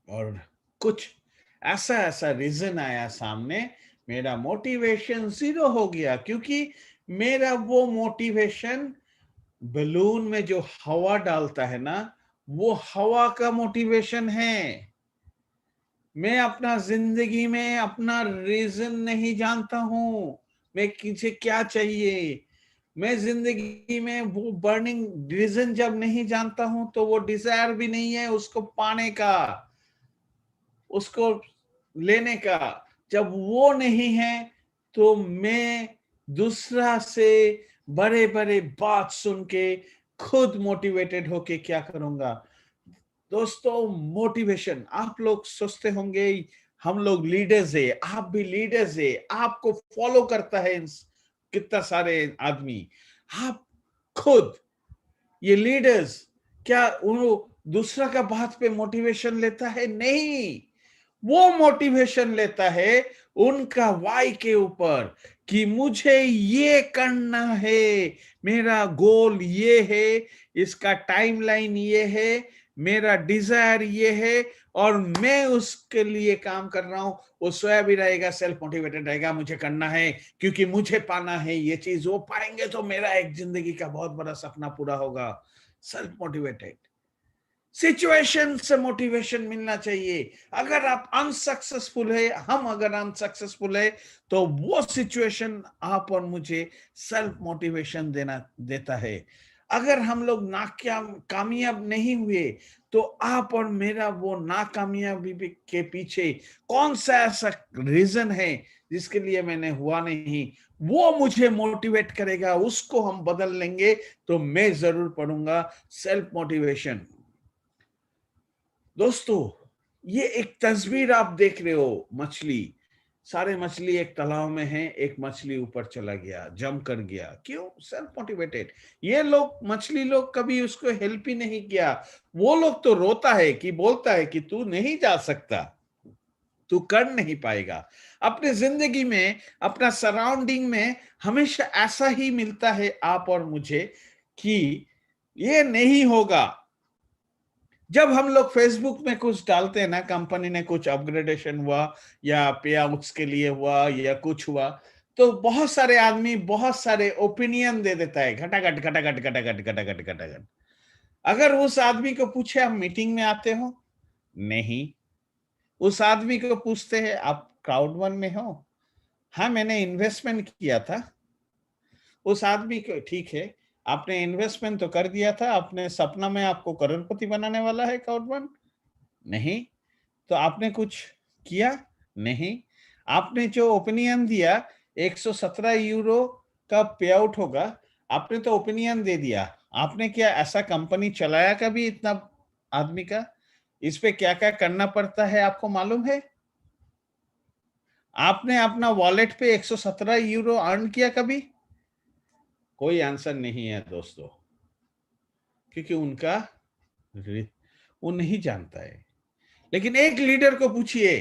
और कुछ ऐसा ऐसा रीजन आया सामने, मेरा मोटिवेशन जीरो हो गया, क्योंकि मेरा वो मोटिवेशन बलून में जो हवा डालता है ना, वो हवा का मोटिवेशन है। मैं अपना जिंदगी में अपना रीजन नहीं जानता हूं, मैं किसे क्या चाहिए। मैं जिंदगी में वो बर्निंग रीजन जब नहीं जानता हूं, तो वो डिजायर भी नहीं है उसको पाने का, उसको लेने का। जब वो नहीं है तो मैं दूसरा से बड़े बड़े बात सुन के खुद मोटिवेटेड होके क्या करूंगा। दोस्तों मोटिवेशन, आप लोग सोचते होंगे हम लोग लीडर्स है, आप भी लीडर्स है, आपको फॉलो करता है कितना सारे आदमी, आप खुद ये लीडर्स क्या उन दूसरा का बात पे मोटिवेशन लेता है? नहीं, वो मोटिवेशन लेता है उनका वाई के ऊपर, कि मुझे ये करना है, मेरा गोल ये है, इसका टाइमलाइन ये है, मेरा डिजायर ये है, और मैं उसके लिए काम कर रहा हूं। वो सोया भी रहेगा, सेल्फ मोटिवेटेड रहेगा, मुझे करना है क्योंकि मुझे पाना है ये चीज, वो पाएंगे तो मेरा एक जिंदगी का बहुत बड़ा सपना पूरा होगा। Self motivated. सिचुएशन से मोटिवेशन मिलना चाहिए। अगर आप अनसक्सेसफुल है, हम अगर अनसक्सेसफुल है, तो वो सिचुएशन आप और मुझे सेल्फ मोटिवेशन देता है। अगर हम लोग कामयाब नहीं हुए, तो आप और मेरा वो नाकामयाबी के पीछे कौन सा ऐसा रीजन है जिसके लिए मैंने हुआ नहीं, वो मुझे मोटिवेट करेगा, उसको हम बदल लेंगे, तो मैं जरूर पढ़ूंगा सेल्फ मोटिवेशन। दोस्तों, ये एक तस्वीर आप देख रहे हो, मछली सारे मछली एक तालाब में हैं, एक मछली ऊपर चला गया, जम कर गया। क्यों? Self motivated. ये लोग मछली लोग कभी उसको हेल्प ही नहीं किया। वो लोग तो रोता है कि बोलता है कि तू नहीं जा सकता, तू कर नहीं पाएगा। अपने जिंदगी में, अपना सराउंडिंग में हमेशा ऐसा ही मिलता है आप और मुझे कि ये नहीं होगा। जब हम लोग फेसबुक में कुछ डालते हैं ना, कंपनी ने कुछ अपग्रेडेशन हुआ या पे आउट्स के लिए हुआ या कुछ हुआ, तो बहुत सारे आदमी बहुत सारे ओपिनियन दे देता है, घटाघट घटाघट घटाघट घटाघट घटाघट। अगर उस आदमी को पूछे आप मीटिंग में आते हो? नहीं। उस आदमी को पूछते हैं आप क्राउड वन में हो? हाँ, मैंने इन्वेस्टमेंट किया था। उस आदमी को, ठीक है, आपने इन्वेस्टमेंट तो कर दिया था, आपने सपना में आपको करोड़पति बनाने वाला है क्राउड वन? नहीं। तो आपने कुछ किया? नहीं। आपने जो ओपिनियन दिया 117 यूरो का पे आउट होगा, आपने तो ओपिनियन दे दिया। आपने क्या ऐसा कंपनी चलाया कभी इतना आदमी का? इस पे क्या क्या करना पड़ता है आपको मालूम है? आपने अपना वॉलेट पे 117 यूरो अर्न किया कभी? कोई आंसर नहीं है दोस्तों, क्योंकि वो नहीं जानता है। लेकिन एक लीडर को पूछिए,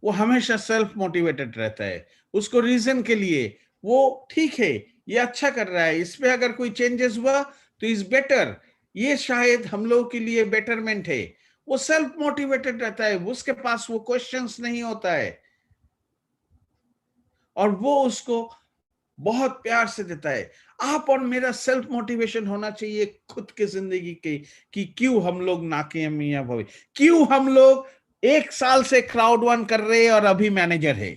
वो हमेशा सेल्फ मोटिवेटेड रहता है। उसको रीजन के लिए, वो ठीक है, ये अच्छा कर रहा है, इस पे अगर कोई चेंजेस हुआ तो इज बेटर, ये शायद हम लोगों के लिए बेटरमेंट है। वो सेल्फ मोटिवेटेड रहता है, उसके पास वो क्वेश्चंस नहीं होता है, और वो उसको बहुत प्यार से देता है। आप और मेरा सेल्फ मोटिवेशन होना चाहिए खुद के जिंदगी के, कि क्यों हम लोग नाकामयाब हुए, क्यों हम लोग 1 साल से क्राउड वन कर रहे हैं और अभी मैनेजर है।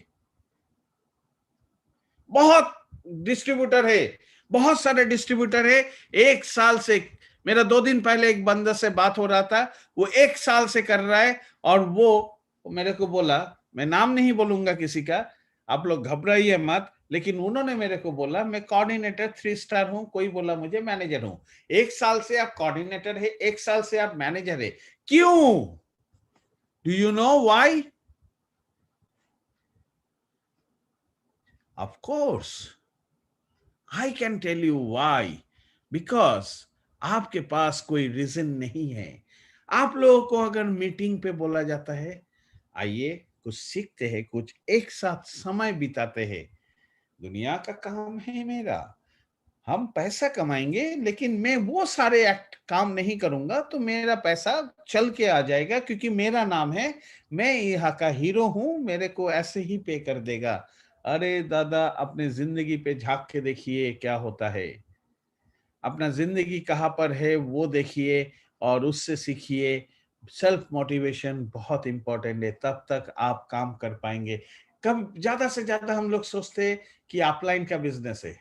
बहुत डिस्ट्रीब्यूटर है, बहुत सारे डिस्ट्रीब्यूटर है 1 साल से। मेरा 2 दिन पहले एक बंदा से बात हो रहा था, वो 1 साल से कर रहा है, और वो मेरे को बोला, मैं नाम नहीं बोलूंगा किसी का, आप लोग घबराइए मत, लेकिन उन्होंने मेरे को बोला मैं कोऑर्डिनेटर 3 स्टार हूं, कोई बोला मुझे मैनेजर हूं। 1 साल से आप कोऑर्डिनेटर है, 1 साल से आप मैनेजर है, क्यों? Do you know why? Of course I can tell you why. Because आपके पास कोई रीजन नहीं है। आप लोगों को अगर मीटिंग पे बोला जाता है, आइए कुछ सीखते हैं, कुछ एक साथ समय बिताते हैं, दुनिया का काम है मेरा, हम पैसा कमाएंगे, लेकिन मैं वो सारे एक्ट काम नहीं करूंगा तो मेरा पैसा चल के आ जाएगा, क्योंकि मेरा नाम है, मैं यहाँ का हीरो हूं, मेरे को ऐसे ही पे कर देगा। अरे दादा, अपने जिंदगी पे झांक के देखिए क्या होता है। अपना जिंदगी कहाँ पर है वो देखिए और उससे सीखिए। सेल्फ मोटिवेशन बहुत इंपॉर्टेंट है, तब तक आप काम कर पाएंगे। कब ज्यादा से ज्यादा हम लोग सोचते हैं कि अपलाइन का बिजनेस है,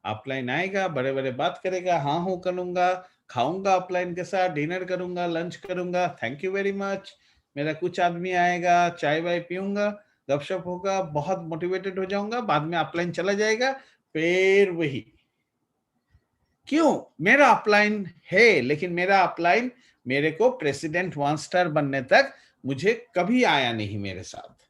अपलाइन आएगा, बड़े बड़े बात करेगा, हाँ हूँ करूंगा, खाऊंगा अपलाइन के साथ, डिनर करूंगा, लंच करूंगा, थैंक यू वेरी मच। मेरा कुछ आदमी आएगा, चाय वाय पीऊंगा, गपशप होगा, बहुत मोटिवेटेड हो जाऊंगा, बाद में अपलाइन चला जाएगा, फिर वही। क्यों? मेरा अपलाइन है, लेकिन मेरा अपलाइन मेरे को प्रेसिडेंट 1 स्टार बनने तक मुझे कभी आया नहीं मेरे साथ।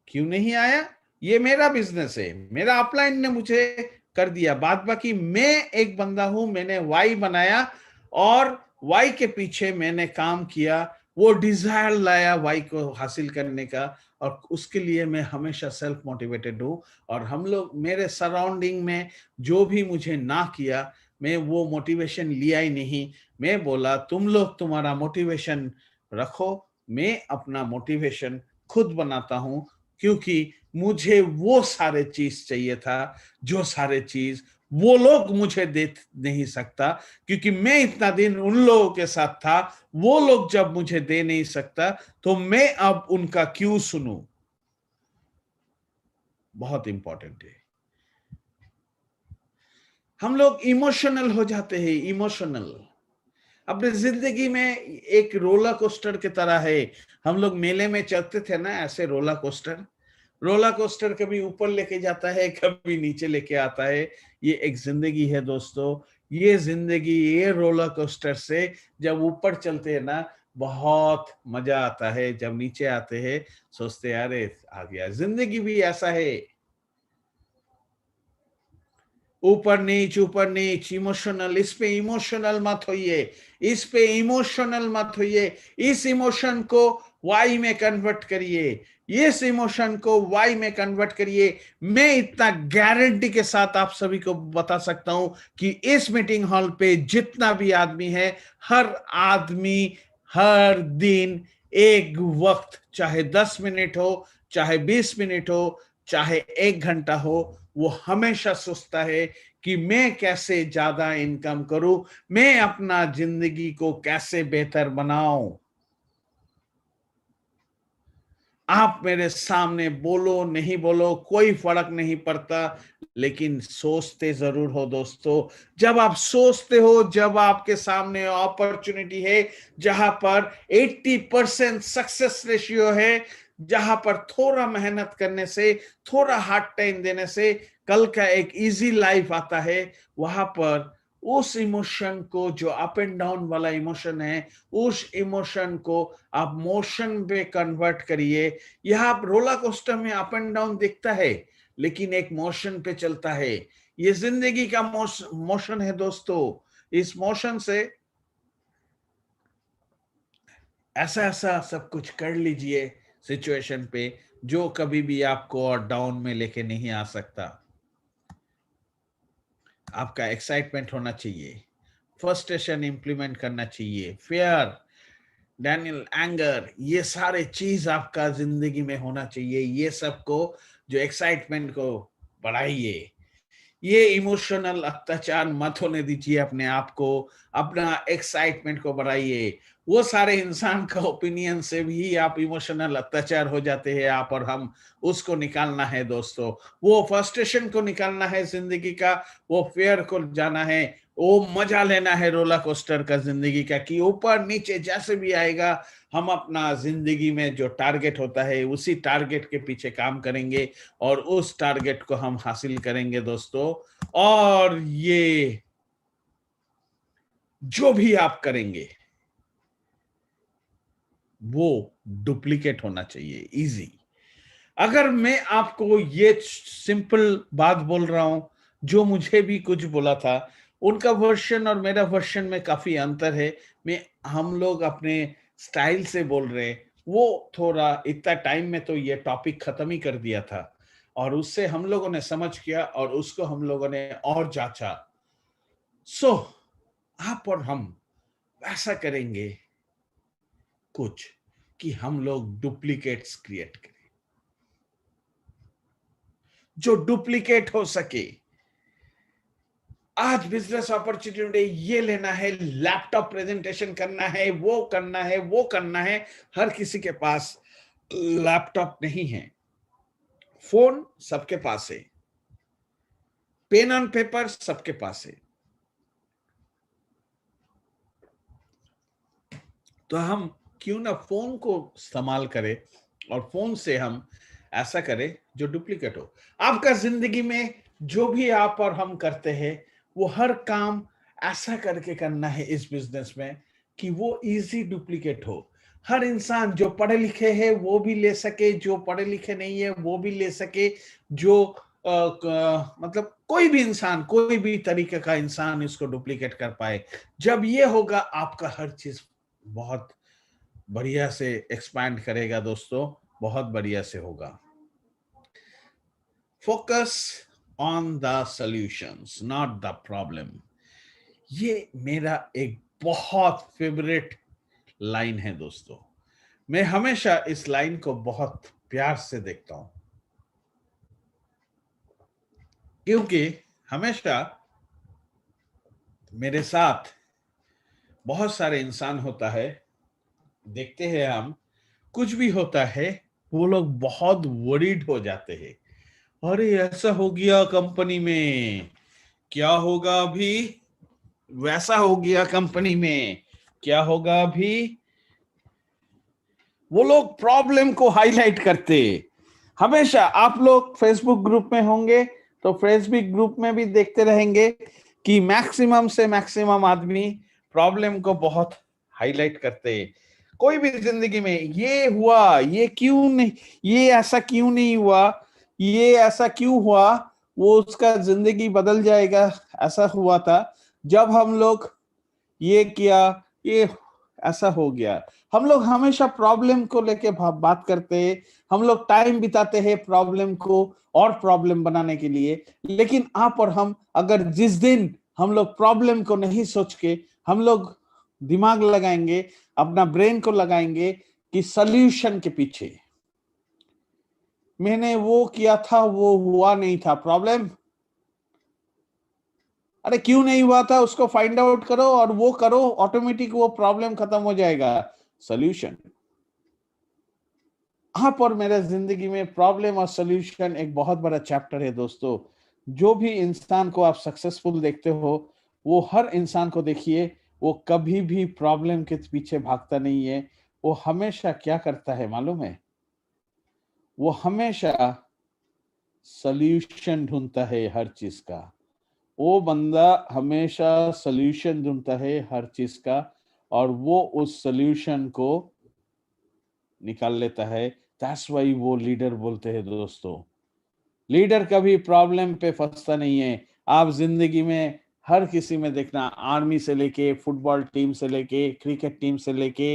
क्यों नहीं आया? ये मेरा बिजनेस है, मेरा अपलाइन ने मुझे कर दिया। बाद बाकी मैं एक बंदा हूं, मैंने वाई बनाया और वाई के पीछे मैंने काम किया, वो डिजायर लाया वाई को हासिल करने का, और उसके लिए मैं हमेशा सेल्फ मोटिवेटेड हूं। और हम लोग, मेरे सराउंडिंग में जो भी मुझे ना किया, मैं वो मोटिवेशन लिया ही नहीं। मैं बोला तुम लोग तुम्हारा मोटिवेशन रखो, मैं अपना मोटिवेशन खुद बनाता हूं, क्योंकि मुझे वो सारे चीज चाहिए था जो सारे चीज वो लोग मुझे दे नहीं सकता, क्योंकि मैं इतना दिन उन लोगों के साथ था। वो लोग जब मुझे दे नहीं सकता तो मैं अब उनका क्यों सुनूं? बहुत इंपॉर्टेंट है। हम लोग इमोशनल हो जाते हैं, इमोशनल। अपने जिंदगी में एक रोलर कोस्टर की तरह है। हम लोग मेले में चलते थे ना, ऐसे रोलर कोस्टर, रोलर कोस्टर कभी ऊपर लेके जाता है, कभी नीचे लेके आता है। ये एक जिंदगी है दोस्तों, ये जिंदगी, ये रोलर कोस्टर से जब ऊपर चलते हैं ना, बहुत मजा आता है जब नीचे आते हैं, सोचते हैं अरे आ गया, जिंदगी भी ऐसा है, ऊपर नीच इमोशनल, इस पे इमोशनल मत होइए, इस पे इमोशनल मत होइए, इस इमोशन को वाई में कन्वर्ट करिए, इस इमोशन को वाई में कन्वर्ट करिए। मैं इतना गारंटी के साथ आप सभी को बता सकता हूं कि इस मीटिंग हॉल पे जितना भी आदमी है, हर आदमी हर दिन एक वक्त, चाहे 10 मिनट हो, चाहे 20 मिनट हो, चाहे 1 घंटा हो, वो हमेशा सोचता है कि मैं कैसे ज्यादा इनकम करूं, मैं अपना जिंदगी को कैसे बेहतर बनाऊं। आप मेरे सामने बोलो नहीं बोलो कोई फर्क नहीं पड़ता, लेकिन सोचते जरूर हो दोस्तों। जब आप सोचते हो, जब आपके सामने अपॉर्चुनिटी है जहां पर 80% सक्सेस रेशियो है, जहां पर थोड़ा मेहनत करने से, थोड़ा हार्ड टाइम देने से कल का एक इजी लाइफ आता है, वहां पर उस इमोशन को, जो अप एंड डाउन वाला इमोशन है, उस इमोशन को आप मोशन पे कन्वर्ट करिए। यह आप रोलर कोस्टर में अप एंड डाउन दिखता है, लेकिन एक मोशन पे चलता है। ये जिंदगी का मोशन है दोस्तों। इस मोशन से ऐसा ऐसा सब कुछ कर लीजिए सिचुएशन पे, जो कभी भी आपको और डाउन में लेके नहीं आ सकता। आपका एक्साइटमेंट होना चाहिए, फ्रस्ट्रेशन इंप्लीमेंट करना चाहिए, फियर, डैनियल, एंगर, ये सारे चीज आपका जिंदगी में होना चाहिए। ये सबको जो एक्साइटमेंट को बढ़ाइए। ये इमोशनल अत्याचार मत होने दीजिए अपने आप को, अपना एक्साइटमेंट को बढ़ाइए। वो सारे इंसान का ओपिनियन से भी आप इमोशनल अत्याचार हो जाते हैं आप और हम, उसको निकालना है दोस्तों। वो फ्रस्ट्रेशन को निकालना है जिंदगी का, वो फेयर को जाना है, वो मजा लेना है रोलर कोस्टर का जिंदगी का, कि ऊपर नीचे जैसे भी आएगा हम अपना जिंदगी में जो टारगेट होता है उसी टारगेट के पीछे काम करेंगे और उस टारगेट को हम हासिल करेंगे दोस्तों। और ये जो भी आप करेंगे वो डुप्लीकेट होना चाहिए, इजी। अगर मैं आपको ये सिंपल बात बोल रहा हूं, जो मुझे भी कुछ बोला था, उनका वर्शन और मेरा वर्शन में काफी अंतर है। मैं हम लोग अपने स्टाइल से बोल रहे हैं, वो थोड़ा इतना टाइम में तो ये टॉपिक खत्म ही कर दिया था, और उससे हम लोगों ने समझ किया और उसको हम लोगों ने और जांचा। सो आप और हम ऐसा करेंगे कुछ कि हम लोग डुप्लीकेट्स क्रिएट करें, जो डुप्लीकेट हो सके। आज बिजनेस अपॉर्चुनिटी ये लेना है, लैपटॉप प्रेजेंटेशन करना है, वो करना है, वो करना है। हर किसी के पास लैपटॉप नहीं है, फोन सबके पास है, पेन ऑन पेपर सबके पास है। तो हम क्यों ना फोन को इस्तेमाल करें और फोन से हम ऐसा करें जो डुप्लीकेट हो। आपका जिंदगी में जो भी आप और हम करते हैं, वो हर काम ऐसा करके करना है इस बिजनेस में कि वो इजी डुप्लीकेट हो। हर इंसान जो पढ़े लिखे है वो भी ले सके, जो पढ़े लिखे नहीं है वो भी ले सके, जो मतलब कोई भी इंसान, कोई भी तरीके का इंसान इसको डुप्लीकेट कर पाए। जब ये होगा, आपका हर चीज बहुत बढ़िया से एक्सपैंड करेगा दोस्तों, बहुत बढ़िया से होगा। Focus on the solutions, not the problem. ये मेरा एक बहुत फेवरेट लाइन है दोस्तों। मैं हमेशा इस लाइन को बहुत प्यार से देखता हूं, क्योंकि हमेशा मेरे साथ बहुत सारे इंसान होता है, देखते हैं हम, कुछ भी होता है वो लोग बहुत वरीड हो जाते हैं। अरे ऐसा हो गया कंपनी में, क्या होगा अभी, वैसा हो गया कंपनी में, क्या होगा अभी। वो लोग प्रॉब्लम को हाईलाइट करते। हमेशा आप लोग फेसबुक ग्रुप में होंगे तो फेसबुक ग्रुप में भी देखते रहेंगे कि मैक्सिमम से मैक्सिमम आदमी प्रॉब्लम को बहुत हाईलाइट करते। कोई भी जिंदगी में ये हुआ, ये क्यों नहीं, ये ऐसा क्यों नहीं हुआ, ये ऐसा क्यों हुआ, वो उसका जिंदगी बदल जाएगा। ऐसा हुआ था जब हम लोग ये किया, ये ऐसा हो गया। हम लोग हमेशा प्रॉब्लम को लेके बात करते हैं, हम लोग टाइम बिताते हैं प्रॉब्लम को और प्रॉब्लम बनाने के लिए। लेकिन आप और हम अगर जिस दिन हम लोग प्रॉब्लम को नहीं सोच के हम लोग दिमाग लगाएंगे, अपना ब्रेन को लगाएंगे कि सॉल्यूशन के पीछे मैंने वो किया था, वो हुआ नहीं था, प्रॉब्लम, अरे क्यों नहीं हुआ था उसको फाइंड आउट करो और वो करो, ऑटोमेटिक वो प्रॉब्लम खत्म हो जाएगा। सॉल्यूशन, आप और मेरे जिंदगी में प्रॉब्लम और सॉल्यूशन एक बहुत बड़ा चैप्टर है दोस्तों। जो भी इंसान को आप सक्सेसफुल देखते हो, वो हर इंसान को देखिए, वो कभी भी प्रॉब्लम के पीछे भागता नहीं है। वो हमेशा क्या करता है मालूम है? वो हमेशा सॉल्यूशन ढूंढता है हर चीज का। वो बंदा हमेशा सॉल्यूशन ढूंढता है हर चीज का, और वो उस सॉल्यूशन को निकाल लेता है। दैट्स व्हाई वो लीडर बोलते हैं दोस्तों। लीडर कभी प्रॉब्लम पे फंसता नहीं है। आप जिंदगी में हर किसी में देखना, आर्मी से लेके फुटबॉल टीम से लेके क्रिकेट टीम से लेके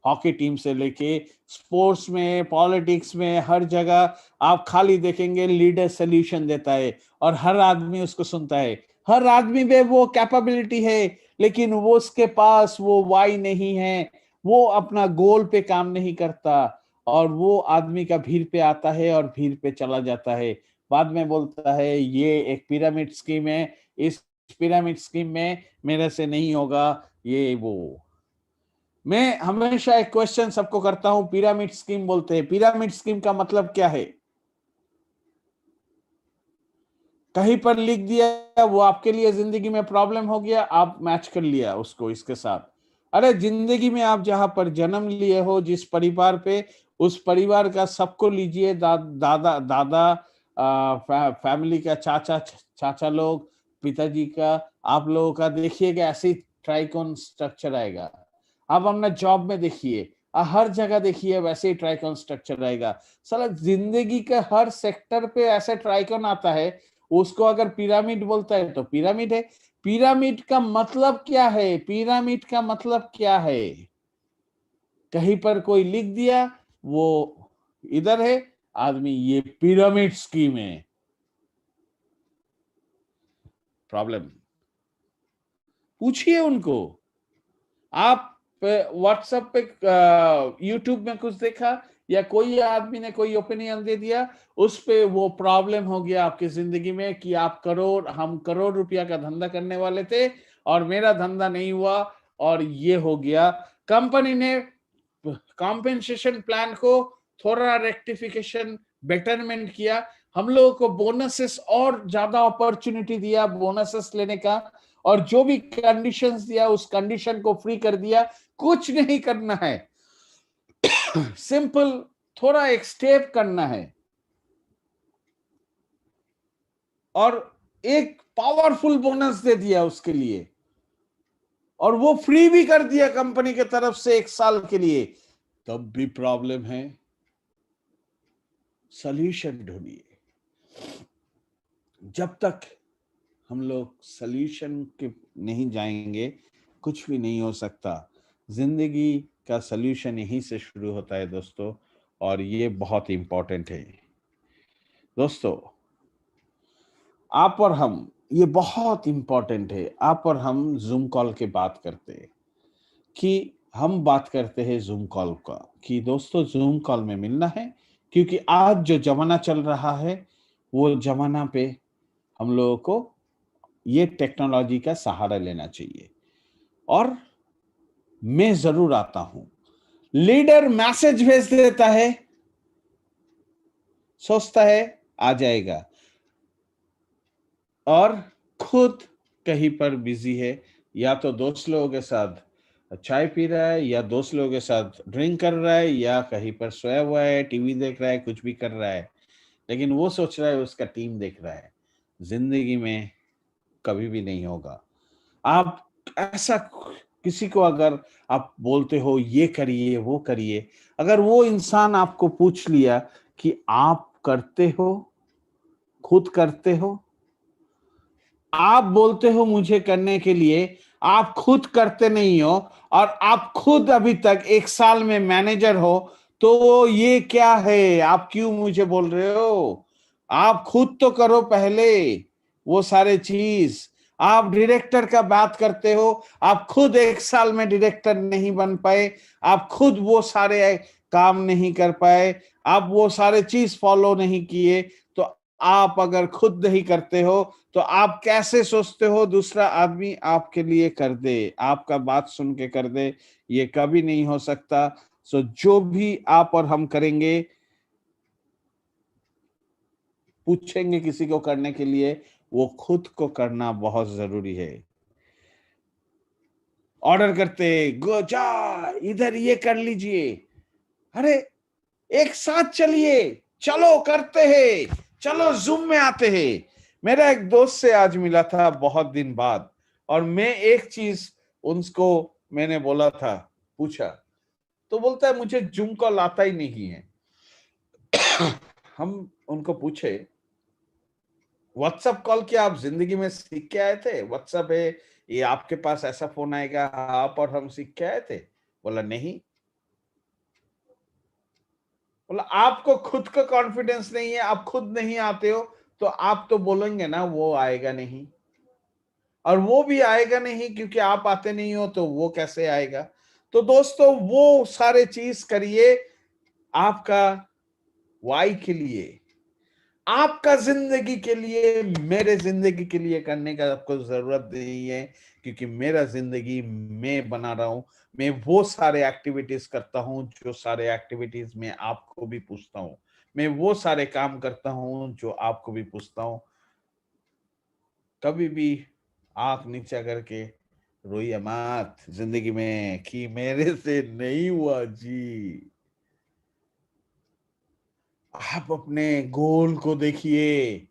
हॉकी टीम से लेके स्पोर्ट्स में, पॉलिटिक्स में, हर जगह आप खाली देखेंगे लीडर सोल्यूशन देता है और हर आदमी उसको सुनता है। हर आदमी में वो कैपेबिलिटी है, लेकिन वो उसके पास वो वाई नहीं है, वो अपना गोल पे काम नहीं करता, और वो आदमी का भीड़ पे आता है और भीड़ पे चला जाता है। बाद में बोलता है ये एक पिरामिड स्कीम है, इस पिरामिड स्कीम में मेरे से नहीं होगा, ये वो। मैं हमेशा एक क्वेश्चन सबको करता हूं, पिरामिड स्कीम बोलते हैं, पिरामिड स्कीम का मतलब क्या है? कहीं पर लिख दिया, वो आपके लिए जिंदगी में प्रॉब्लम हो गया, आप मैच कर लिया उसको इसके साथ। अरे जिंदगी में आप जहां पर जन्म लिए हो, जिस परिवार पे, उस परिवार का सबको लीजिए, दादा दादा, फैमिली का चाचा चाचा लोग, पिताजी का, आप लोगों का देखिएगा ऐसे ही ट्राइकोन स्ट्रक्चर आएगा। आप अपना जॉब में देखिए, हर जगह देखिए वैसे ही ट्राइकोन स्ट्रक्चर आएगा। साला जिंदगी के हर सेक्टर पे ऐसे ट्राइकोन आता है। उसको अगर पिरामिड बोलता है तो पिरामिड है। पिरामिड का मतलब क्या है? पिरामिड का मतलब क्या है? कहीं पर कोई लिख दिया, वो इधर है, आदमी ये पिरामिड स्कीम है। प्रॉब्लम, पूछिए उनको। आप व्हाट्सएप पे, यूट्यूब में कुछ देखा, या कोई आदमी ने कोई ओपिनियन दे दिया, उस पे वो प्रॉब्लम हो गया आपकी जिंदगी में कि आप हम करोड़ रुपया का धंधा करने वाले थे और मेरा धंधा नहीं हुआ और ये हो गया। कंपनी ने कॉम्पेंसेशन प्लान को थोड़ा रेक्टिफिकेशन, बेटरमेंट किया, हम लोगों को बोनसेस और ज्यादा अपॉर्चुनिटी दिया बोनसेस लेने का, और जो भी कंडीशंस दिया उस कंडीशन को फ्री कर दिया। कुछ नहीं करना है, सिंपल थोड़ा एक स्टेप करना है, और एक पावरफुल बोनस दे दिया उसके लिए, और वो फ्री भी कर दिया कंपनी के तरफ से 1 साल के लिए। तब भी प्रॉब्लम है। सॉल्यूशन ढूंढिए। जब तक हम लोग सॉल्यूशन के नहीं जाएंगे, कुछ भी नहीं हो सकता। जिंदगी का सॉल्यूशन यहीं से शुरू होता है दोस्तों, और ये बहुत इंपॉर्टेंट है दोस्तों। आप और हम, ये बहुत इंपॉर्टेंट है। आप और हम जूम कॉल के बात करते हैं, कि हम बात करते हैं जूम कॉल का, कि दोस्तों जूम कॉल में मिलना है, क्योंकि आज जो जमाना चल रहा है वो जमाना पे हम लोगों को ये टेक्नोलॉजी का सहारा लेना चाहिए। और मैं जरूर आता हूं। लीडर मैसेज भेज देता है, सोचता है आ जाएगा, और खुद कहीं पर बिजी है, या तो दोस्त लोगों के साथ चाय पी रहा है, या दोस्त लोगों के साथ ड्रिंक कर रहा है, या कहीं पर सोया हुआ है, टीवी देख रहा है, कुछ भी कर रहा है, लेकिन वो सोच रहा है उसका टीम देख रहा है। जिंदगी में कभी भी नहीं होगा। आप ऐसा किसी को अगर आप बोलते हो ये करिए वो करिए, अगर वो इंसान आपको पूछ लिया कि आप करते हो, खुद करते हो, आप बोलते हो मुझे करने के लिए, आप खुद करते नहीं हो, और आप खुद अभी तक 1 साल में मैनेजर हो, तो ये क्या है? आप क्यों मुझे बोल रहे हो? आप खुद तो करो पहले वो सारे चीज। आप डायरेक्टर का बात करते हो, आप खुद 1 साल में डायरेक्टर नहीं बन पाए, आप खुद वो सारे काम नहीं कर पाए, आप वो सारे चीज फॉलो नहीं किए, तो आप अगर खुद नहीं करते हो तो आप कैसे सोचते हो दूसरा आदमी आपके लिए कर दे, आपका बात सुन के कर दे? ये कभी नहीं हो सकता। सो जो भी आप और हम करेंगे, पूछेंगे किसी को करने के लिए, वो खुद को करना बहुत जरूरी है। ऑर्डर करते, गो जा इधर ये कर लीजिए, अरे एक साथ चलिए, चलो करते हैं, चलो जूम में आते हैं। मेरा एक दोस्त से आज मिला था बहुत दिन बाद, और मैं एक चीज उनको मैंने बोला था, पूछा, तो बोलता है मुझे जूम कॉल आता ही नहीं है। हम उनको पूछे, व्हाट्सएप कॉल क्या आप जिंदगी में सीख के आए थे? व्हाट्सएप है, ये आपके पास ऐसा फोन आएगा, आप और हम सीख के आए थे? बोला नहीं। बोला आपको खुद का कॉन्फिडेंस नहीं है, आप खुद नहीं आते हो, तो आप तो बोलेंगे ना वो आएगा नहीं, और वो भी आएगा नहीं क्योंकि आप आते नहीं हो, तो वो कैसे आएगा? तो दोस्तों वो सारे चीज करिए आपका वाई के लिए, आपका जिंदगी के लिए, मेरे जिंदगी के लिए करने का आपको जरूरत नहीं है, क्योंकि मेरा जिंदगी मैं बना रहा हूं। मैं वो सारे एक्टिविटीज करता हूं जो सारे एक्टिविटीज मैं आपको भी पूछता हूं, मैं वो सारे काम करता हूं जो आपको भी पूछता हूं। कभी भी आंख नीचा करके रोइए मत जिंदगी में कि मेरे से नहीं हुआ जी। आप अपने गोल को देखिए,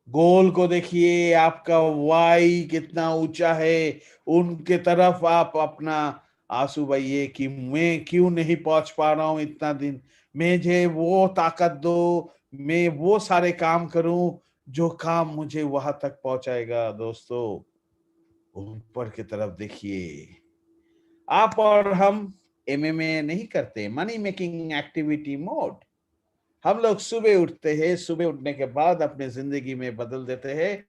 गोल को देखिए, आपका वाई कितना ऊंचा है, उनके तरफ आप अपना आंसू बहाइए कि मैं क्यों नहीं पहुंच पा रहा हूं इतना दिन, मुझे वो ताकत दो, मैं वो सारे काम करूं जो काम मुझे वहां तक पहुंचाएगा। दोस्तों ऊपर की तरफ देखिए। आप और हम एमएमए नहीं करते, मनी मेकिंग एक्टिविटी मोड। हम लोग सुबह उठते हैं, सुबह उठने के बाद अपने जिंदगी में बदल देते हैं,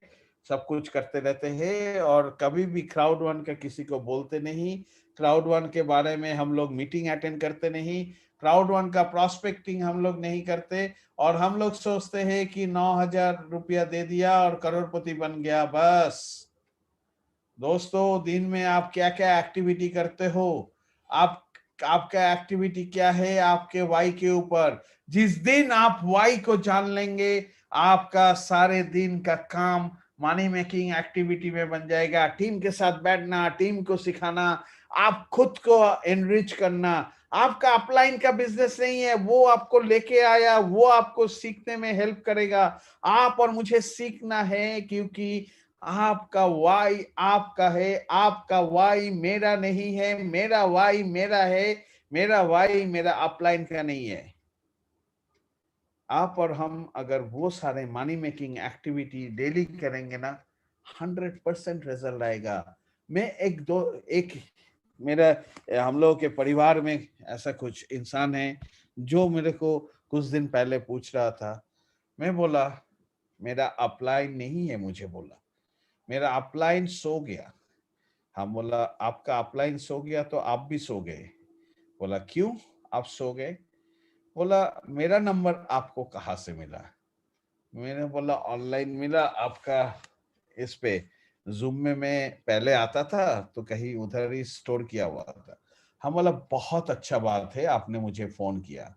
सब कुछ करते रहते हैं, और कभी भी क्राउड वन का किसी को बोलते नहीं, क्राउड वन के बारे में हम लोग मीटिंग अटेंड करते नहीं, क्राउड वन का प्रोस्पेक्टिंग हम लोग नहीं करते, और हम लोग सोचते हैं कि 9,000 रुपया दे दिया और करोड़पति बन गया बस। दोस्तों दिन में आप क्या क्या एक्टिविटी करते हो? आप आपका एक्टिविटी क्या है आपके वाई के ऊपर? जिस दिन आप वाई को जान लेंगे, आपका सारे दिन का काम मनी मेकिंग एक्टिविटी में बन जाएगा। टीम के साथ बैठना, टीम को सिखाना, आप खुद को एनरिच करना। आपका अपलाइन का बिजनेस नहीं है, वो आपको लेके आया, वो आपको सीखने में हेल्प करेगा। आप और मुझे सीखना है, क्योंकि आपका वाई आपका है, आपका वाई मेरा नहीं है, मेरा वाई मेरा है, मेरा वाई मेरा अपलाइन का नहीं है। आप और हम अगर वो सारे मनी मेकिंग एक्टिविटी डेली करेंगे ना, 100% रिजल्ट आएगा। मैं एक मेरा हम लोगों के परिवार में ऐसा कुछ इंसान है जो मेरे को कुछ दिन पहले पूछ रहा था। मैं बोला मेरा अपलाइन नहीं है, मुझे बोला मेरा अपलाइन सो गया। हम बोला आपका अपलाइन सो गया तो आप भी सो गए। बोला क्यों आप सो गए? बोला मेरा नंबर आपको कहाँ से मिला? मैंने बोला ऑनलाइन मिला आपका, इस पे जूम में मैं पहले आता था तो कहीं उधर ही स्टोर किया हुआ था। हम बोला बहुत अच्छा बात है आपने मुझे फोन किया।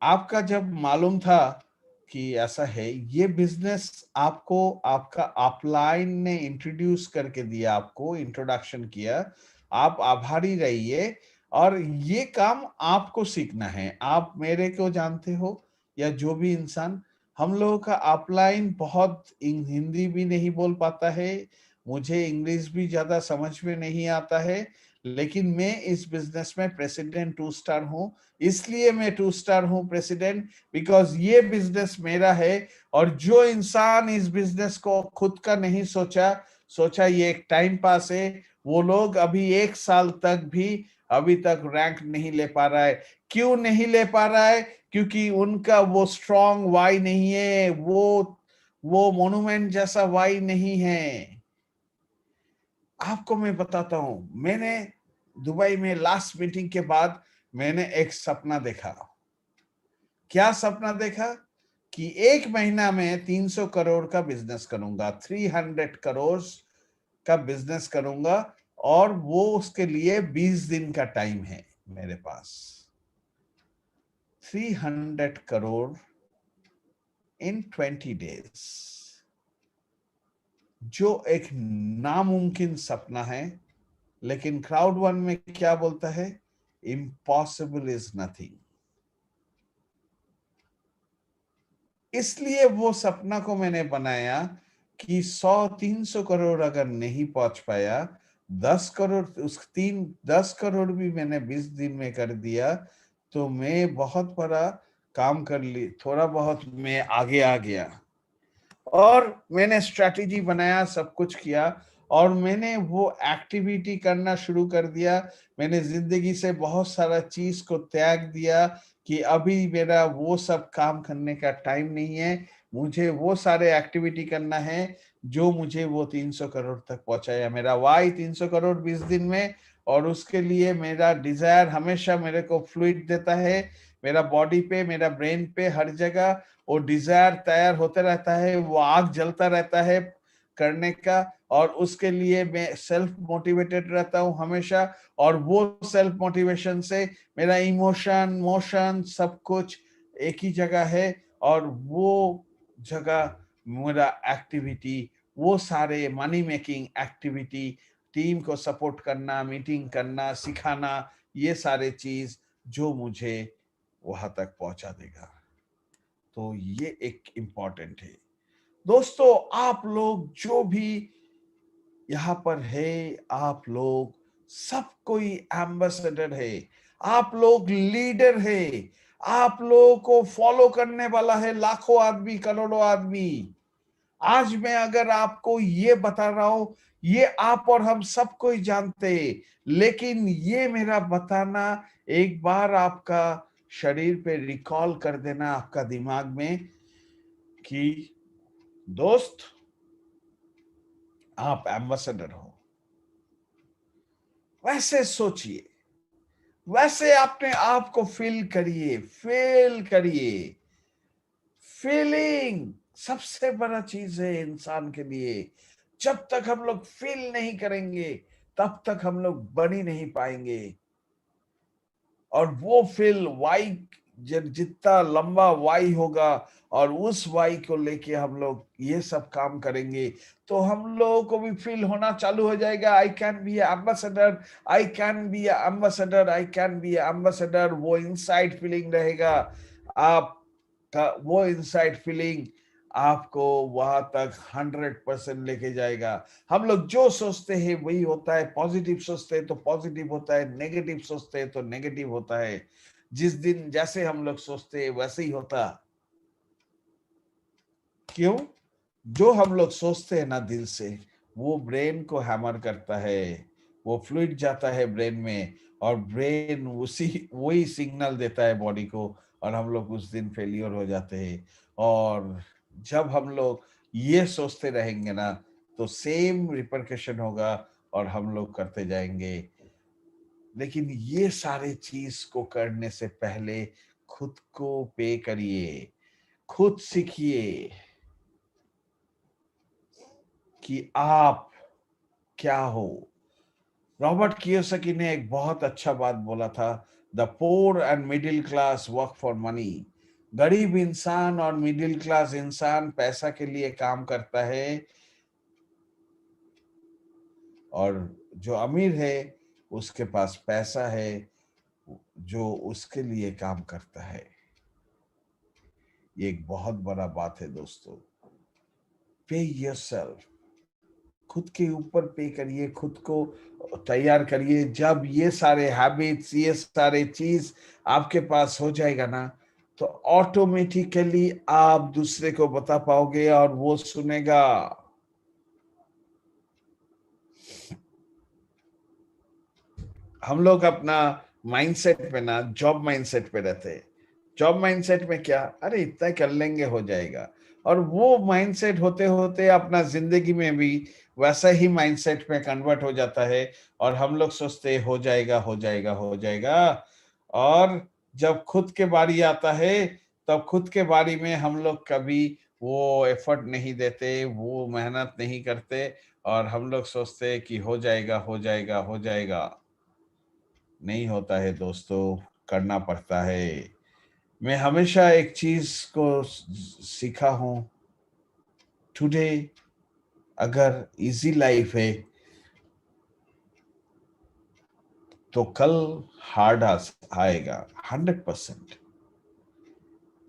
आपका जब मालूम था कि ऐसा है, ये बिजनेस आपको आपका अपलाइन ने इंट्रोड्यूस करके दिया, आपको इंट्रोडक्शन किया, आप आभारी रहिए। और ये काम आपको सीखना है। आप मेरे को जानते हो या जो भी इंसान, हम लोगों का अपलाइन बहुत हिंदी भी नहीं बोल पाता है, मुझे इंग्लिश भी ज्यादा समझ में नहीं आता है, लेकिन मैं इस बिजनेस में प्रेसिडेंट 2 स्टार हूं। इसलिए मैं 2 स्टार हूं प्रेसिडेंट, बिकॉज ये बिजनेस मेरा है। और जो इंसान इस बिजनेस को खुद का नहीं सोचा ये एक टाइम पास है, वो लोग अभी 1 साल तक भी अभी तक रैंक नहीं ले पा रहा है। क्यों नहीं ले पा रहा है? क्योंकि उनका वो स्ट्रॉन्ग वाई नहीं है, वो मोन्यूमेंट जैसा वाई नहीं है। आपको मैं बताता हूं, मैंने दुबई में लास्ट मीटिंग के बाद मैंने एक सपना देखा। क्या सपना देखा? कि 1 महीना में 300 करोड़ का बिजनेस करूंगा, 300 करोड़ का बिजनेस करूंगा। और वो उसके लिए 20 दिन का टाइम है मेरे पास। 300 करोड़ इन 20 डेज, जो एक नामुमकिन सपना है। लेकिन क्राउड वन में क्या बोलता है? Impossible is nothing. इसलिए वो सपना को मैंने बनाया कि 100-300 करोड़ अगर नहीं पहुंच पाया, 10 करोड़, 10 करोड़ भी मैंने 20 दिन में कर दिया, तो मैं बहुत बड़ा काम कर ली, थोड़ा बहुत मैं आगे आ गया। और मैंने स्ट्रैटेजी बनाया, सब कुछ किया, और मैंने वो एक्टिविटी करना शुरू कर दिया। मैंने जिंदगी से बहुत सारा चीज को त्याग दिया कि अभी मेरा वो सब काम करने का टाइम नहीं है। मुझे वो सारे एक्टिविटी करना है जो मुझे वो 300 करोड़ तक पहुंचाया। मेरा वाई 300 करोड़ 20 दिन में। और उसके लिए मेरा डिजायर हमेशा मेरे को फ्लूइड देता है, मेरा बॉडी पे, मेरा ब्रेन पे, हर जगह वो डिजायर तैयार होते रहता है, वो आग जलता रहता है करने का। और उसके लिए मैं सेल्फ मोटिवेटेड रहता हूँ हमेशा। और वो सेल्फ मोटिवेशन से मेरा इमोशन, मोशन, सब कुछ एक ही जगह है। और वो जगह मेरा एक्टिविटी, वो सारे मनी मेकिंग एक्टिविटी, टीम को सपोर्ट करना, मीटिंग करना, सिखाना, ये सारे चीज जो मुझे वहां तक पहुंचा देगा। तो ये एक इम्पॉर्टेंट है। दोस्तों, आप लोग जो भी यहाँ पर है, आप लोग सब कोई एम्बेसडर है, आप लोग लीडर है, आप लोगों को फॉलो करने वाला है लाखों आदमी, करोड़ों आदमी। आज मैं अगर आपको ये बता रहा हूं, ये आप और हम सब कोई जानते हैं, लेकिन ये मेरा बताना एक बार आपका शरीर पे रिकॉल कर देना, आपका दिमाग में, कि दोस्त, आप एम्बेसडर हो। वैसे सोचिए, वैसे अपने आप को फील करिए। फीलिंग सबसे बड़ा चीज है इंसान के लिए। जब तक हम लोग फील नहीं करेंगे, तब तक हम लोग बन ही नहीं पाएंगे। और वो फील वाई, जितना लंबा वाई होगा, और उस वाई को लेके हम लोग ये सब काम करेंगे, तो हम लोगों को भी फील होना चालू हो जाएगा, I can be ambassador, I can be ambassador, I can be ambassador. वो इनसाइड फीलिंग रहेगा आपका, वो इनसाइड फीलिंग आपको वहां तक 100% लेके जाएगा। हम लोग जो सोचते हैं वही होता है। पॉजिटिव सोचते हैं तो पॉजिटिव होता है, नेगेटिव सोचते हैं तो नेगेटिव होता है। जिस दिन जैसे हम लोग सोचते हैं वैसे ही होता। क्यों? जो हम लोग सोचते हैं ना दिल से, वो ब्रेन को हैमर करता है, वो फ्लूइड जाता है ब्रेन में, और ब्रेन उसी वही सिग्नल देता है बॉडी को, और हम लोग उस दिन फेलियर हो जाते हैं। और जब हम लोग ये सोचते रहेंगे ना, तो सेम रिपरकशन होगा, और हम लोग करते जाएंगे। लेकिन ये सारे चीज को करने से पहले खुद को पे करिए, खुद सीखिए कि आप क्या हो। रॉबर्ट कियोसाकी ने एक बहुत अच्छा बात बोला था, the poor and middle class work for money. गरीब इंसान और मिडिल क्लास इंसान पैसा के लिए काम करता है, और जो अमीर है उसके पास पैसा है जो उसके लिए काम करता है। ये एक बहुत बड़ा बात है दोस्तों। पे योरसेल्फ, खुद के ऊपर पे करिए, खुद को तैयार करिए। जब ये सारे हैबिट्स, ये सारे चीज आपके पास हो जाएगा ना, तो ऑटोमेटिकली आप दूसरे को बता पाओगे और वो सुनेगा। हम लोग अपना माइंडसेट पे ना जॉब माइंडसेट पे रहते हैं। जॉब माइंडसेट में क्या, अरे इतना कर लेंगे हो जाएगा, और वो माइंडसेट होते होते अपना जिंदगी में भी वैसा ही माइंडसेट में कन्वर्ट हो जाता है, और हम लोग सोचते हैं हो जाएगा हो जाएगा हो जाएगा। और जब खुद के बारी आता है, तब खुद के बारी में हम लोग कभी वो एफर्ट नहीं देते, वो मेहनत नहीं करते, और हम लोग सोचते हैं कि हो जाएगा हो जाएगा हो जाएगा। नहीं होता है दोस्तों, करना पड़ता है। मैं हमेशा एक चीज को सीखा हूं, टुडे अगर इजी लाइफ है तो कल हार्ड आएगा 100%।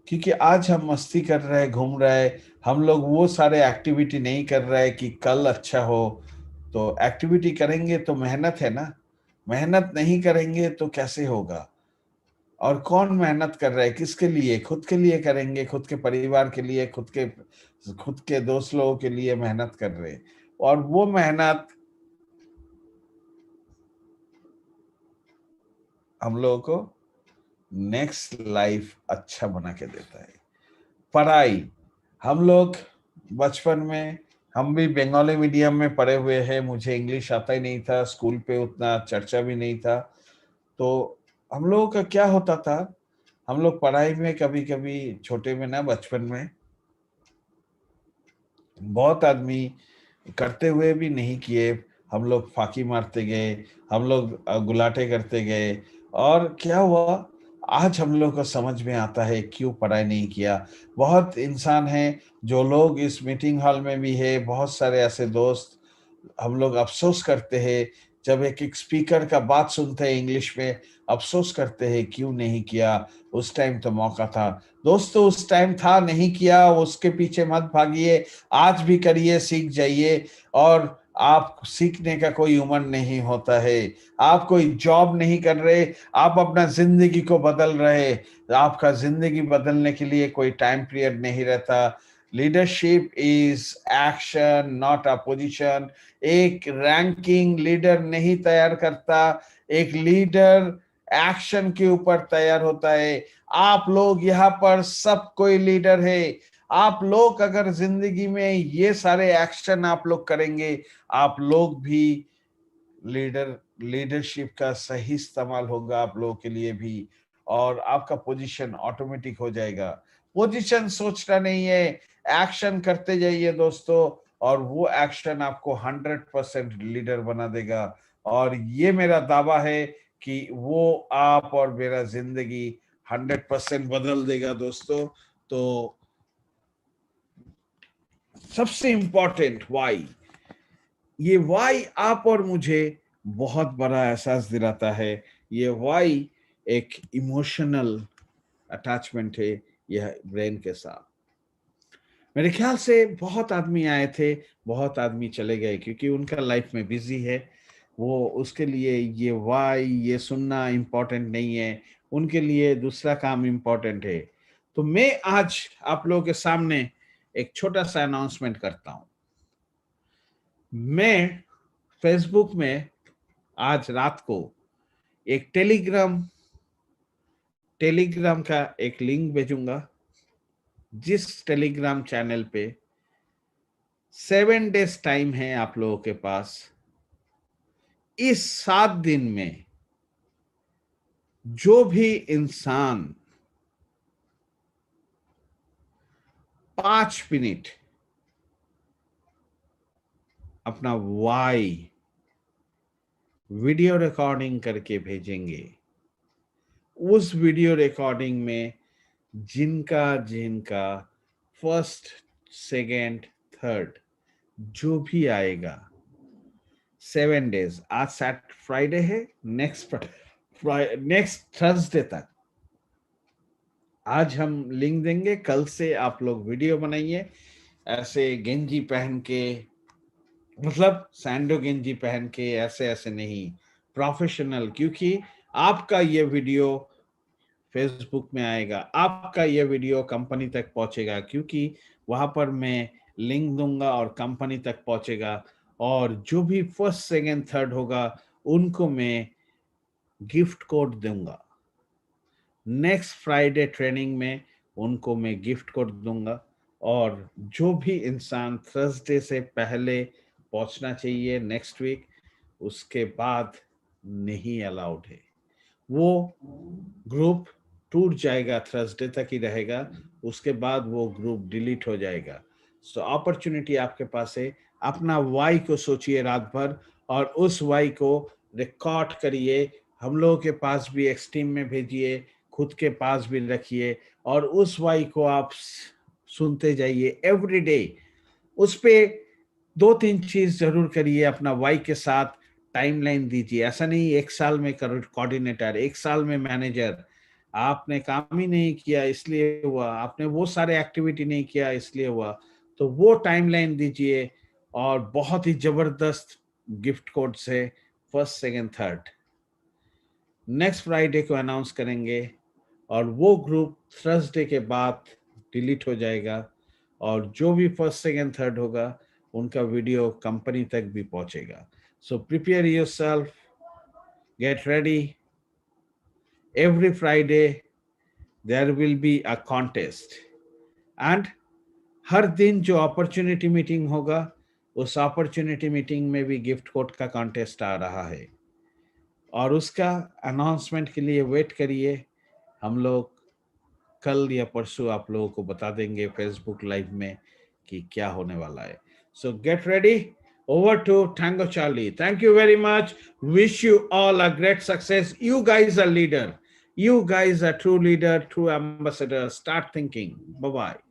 क्योंकि आज हम मस्ती कर रहे हैं, घूम रहे हैं, हम लोग वो सारे एक्टिविटी नहीं कर रहे हैं कि कल अच्छा हो। तो एक्टिविटी करेंगे तो मेहनत है ना, मेहनत नहीं करेंगे तो कैसे होगा। और कौन मेहनत कर रहा है, किसके लिए, खुद के लिए करेंगे, खुद के परिवार के लिए, खुद के दोस्त लोगों के लिए मेहनत कर रहे हैं। और वो मेहनत हम लोगों को नेक्स्ट लाइफ अच्छा बना के देता है। पढ़ाई, हम लोग बचपन में, हम भी बंगाली मीडियम में पढ़े हुए हैं, मुझे इंग्लिश आता ही नहीं था, स्कूल पे उतना चर्चा भी नहीं था। तो हम लोगों का क्या होता था, हम लोग पढ़ाई में कभी कभी छोटे में ना, बचपन में बहुत आदमी करते हुए भी नहीं किए, हम लोग फाकी मारते गए, हम लोग गुलाटे करते गए। और क्या हुआ, आज हम लोग को समझ में आता है क्यों पढ़ाई नहीं किया। बहुत इंसान हैं, जो लोग इस मीटिंग हॉल में भी है, बहुत सारे ऐसे दोस्त, हम लोग अफसोस करते हैं जब एक एक स्पीकर का बात सुनते हैं इंग्लिश में, अफसोस करते हैं क्यों नहीं किया, उस टाइम तो मौका था। दोस्तों उस टाइम था, नहीं किया, उसके पीछे मत भागिए, आज भी करिए, सीख जाइए। और आप सीखने का कोई उम्र नहीं होता है। आप कोई जॉब नहीं कर रहे, आप अपना जिंदगी को बदल रहे। आपका जिंदगी बदलने के लिए कोई टाइम पीरियड नहीं रहता। Leadership is action, not a position. एक रैंकिंग लीडर नहीं तैयार करता, एक लीडर एक्शन के ऊपर तैयार होता है। आप लोग यहाँ पर सब कोई लीडर है। आप लोग अगर जिंदगी में ये सारे एक्शन आप लोग करेंगे, आप लोग भी लीडरशिप का सही इस्तेमाल होगा आप लोगों के लिए भी, और आपका पोजीशन ऑटोमेटिक हो जाएगा। पोजीशन सोचना नहीं है, एक्शन करते जाइए दोस्तों, और वो एक्शन आपको 100% लीडर बना देगा। और ये मेरा दावा है कि वो आप और मेरा जिंदगी 100% बदल देगा दोस्तों। तो सबसे इंपॉर्टेंट वाई, ये वाई आप और मुझे बहुत बड़ा एहसास दिलाता है। ये वाई एक इमोशनल अटैचमेंट है यह ब्रेन के साथ। मेरे ख्याल से बहुत आदमी आए थे, बहुत आदमी चले गए, क्योंकि उनका लाइफ में बिजी है। वो उसके लिए ये वाई, ये सुनना इम्पोर्टेंट नहीं है, उनके लिए दूसरा काम इम्पोर्टेंट है। तो मैं आज आप लोगों के सामने एक छोटा सा अनाउंसमेंट करता हूं। मैं फेसबुक में आज रात को एक टेलीग्राम का एक लिंक भेजूंगा, जिस टेलीग्राम चैनल पे 7 डेज टाइम है आप लोगों के पास। इस 7 दिन में जो भी इंसान 5 मिनट अपना वाई वीडियो रिकॉर्डिंग करके भेजेंगे, उस वीडियो रिकॉर्डिंग में जिनका जिनका फर्स्ट, सेकेंड, थर्ड जो भी आएगा, 7 डेज, आज फ्राइडे है, नेक्स्ट थर्सडे तक आज हम लिंक देंगे। कल से आप लोग वीडियो बनाइए, ऐसे गेंजी पहन के मतलब सैंडो गेंजी पहन के ऐसे ऐसे नहीं, प्रोफेशनल, क्योंकि आपका ये वीडियो फेसबुक में आएगा, आपका ये वीडियो कंपनी तक पहुंचेगा, क्योंकि वहां पर मैं लिंक दूंगा और कंपनी तक पहुंचेगा। और जो भी फर्स्ट सेकंड थर्ड होगा उनको मैं गिफ्ट कोड दूंगा। नेक्स्ट फ्राइडे ट्रेनिंग में उनको मैं गिफ्ट कोड दूंगा। और जो भी इंसान थर्सडे से पहले पहुंचना चाहिए नेक्स्ट वीक, उसके बाद नहीं अलाउड है। वो ग्रुप टूट जाएगा, थर्सडे तक ही रहेगा, उसके बाद वो ग्रुप डिलीट हो जाएगा। सो अपॉर्चुनिटी आपके पास है। अपना वाई को सोचिए रात भर और उस वाई को रिकॉर्ड करिए, हम लोगों के पास भी एक्सट्रीम में भेजिए, खुद के पास भी रखिए, और उस वाई को आप सुनते जाइए एवरी डे। उस पे दो तीन चीज जरूर करिए अपना वाई के साथ, टाइमलाइन दीजिए। ऐसा नहीं एक साल में कोऑर्डिनेटर, एक साल में मैनेजर, आपने काम ही नहीं किया इसलिए हुआ, आपने वो सारे एक्टिविटी नहीं किया इसलिए हुआ। तो वो टाइमलाइन दीजिए और बहुत ही जबरदस्त गिफ्ट कोड से first second third next Friday को अनाउंस करेंगे, और वो ग्रुप थर्सडे के बाद डिलीट हो जाएगा। और जो भी फर्स्ट सेकंड थर्ड होगा उनका वीडियो कंपनी तक भी पहुंचेगा। So prepare yourself, get ready. Every Friday there will be a contest, and हर दिन जो अपॉर्चुनिटी मीटिंग होगा उस अपॉर्चुनिटी मीटिंग में भी गिफ्ट कोड का कॉन्टेस्ट आ रहा है। और उसका अनाउंसमेंट के लिए वेट करिए, हम लोग कल या परसों आप लोगों को बता देंगे फेसबुक लाइव में कि क्या होने वाला है। So get ready, over to tango Charlie. Thank you very much, wish you all a great success. You guys are leader, you guys are true leader, true ambassador. Start thinking. Bye bye.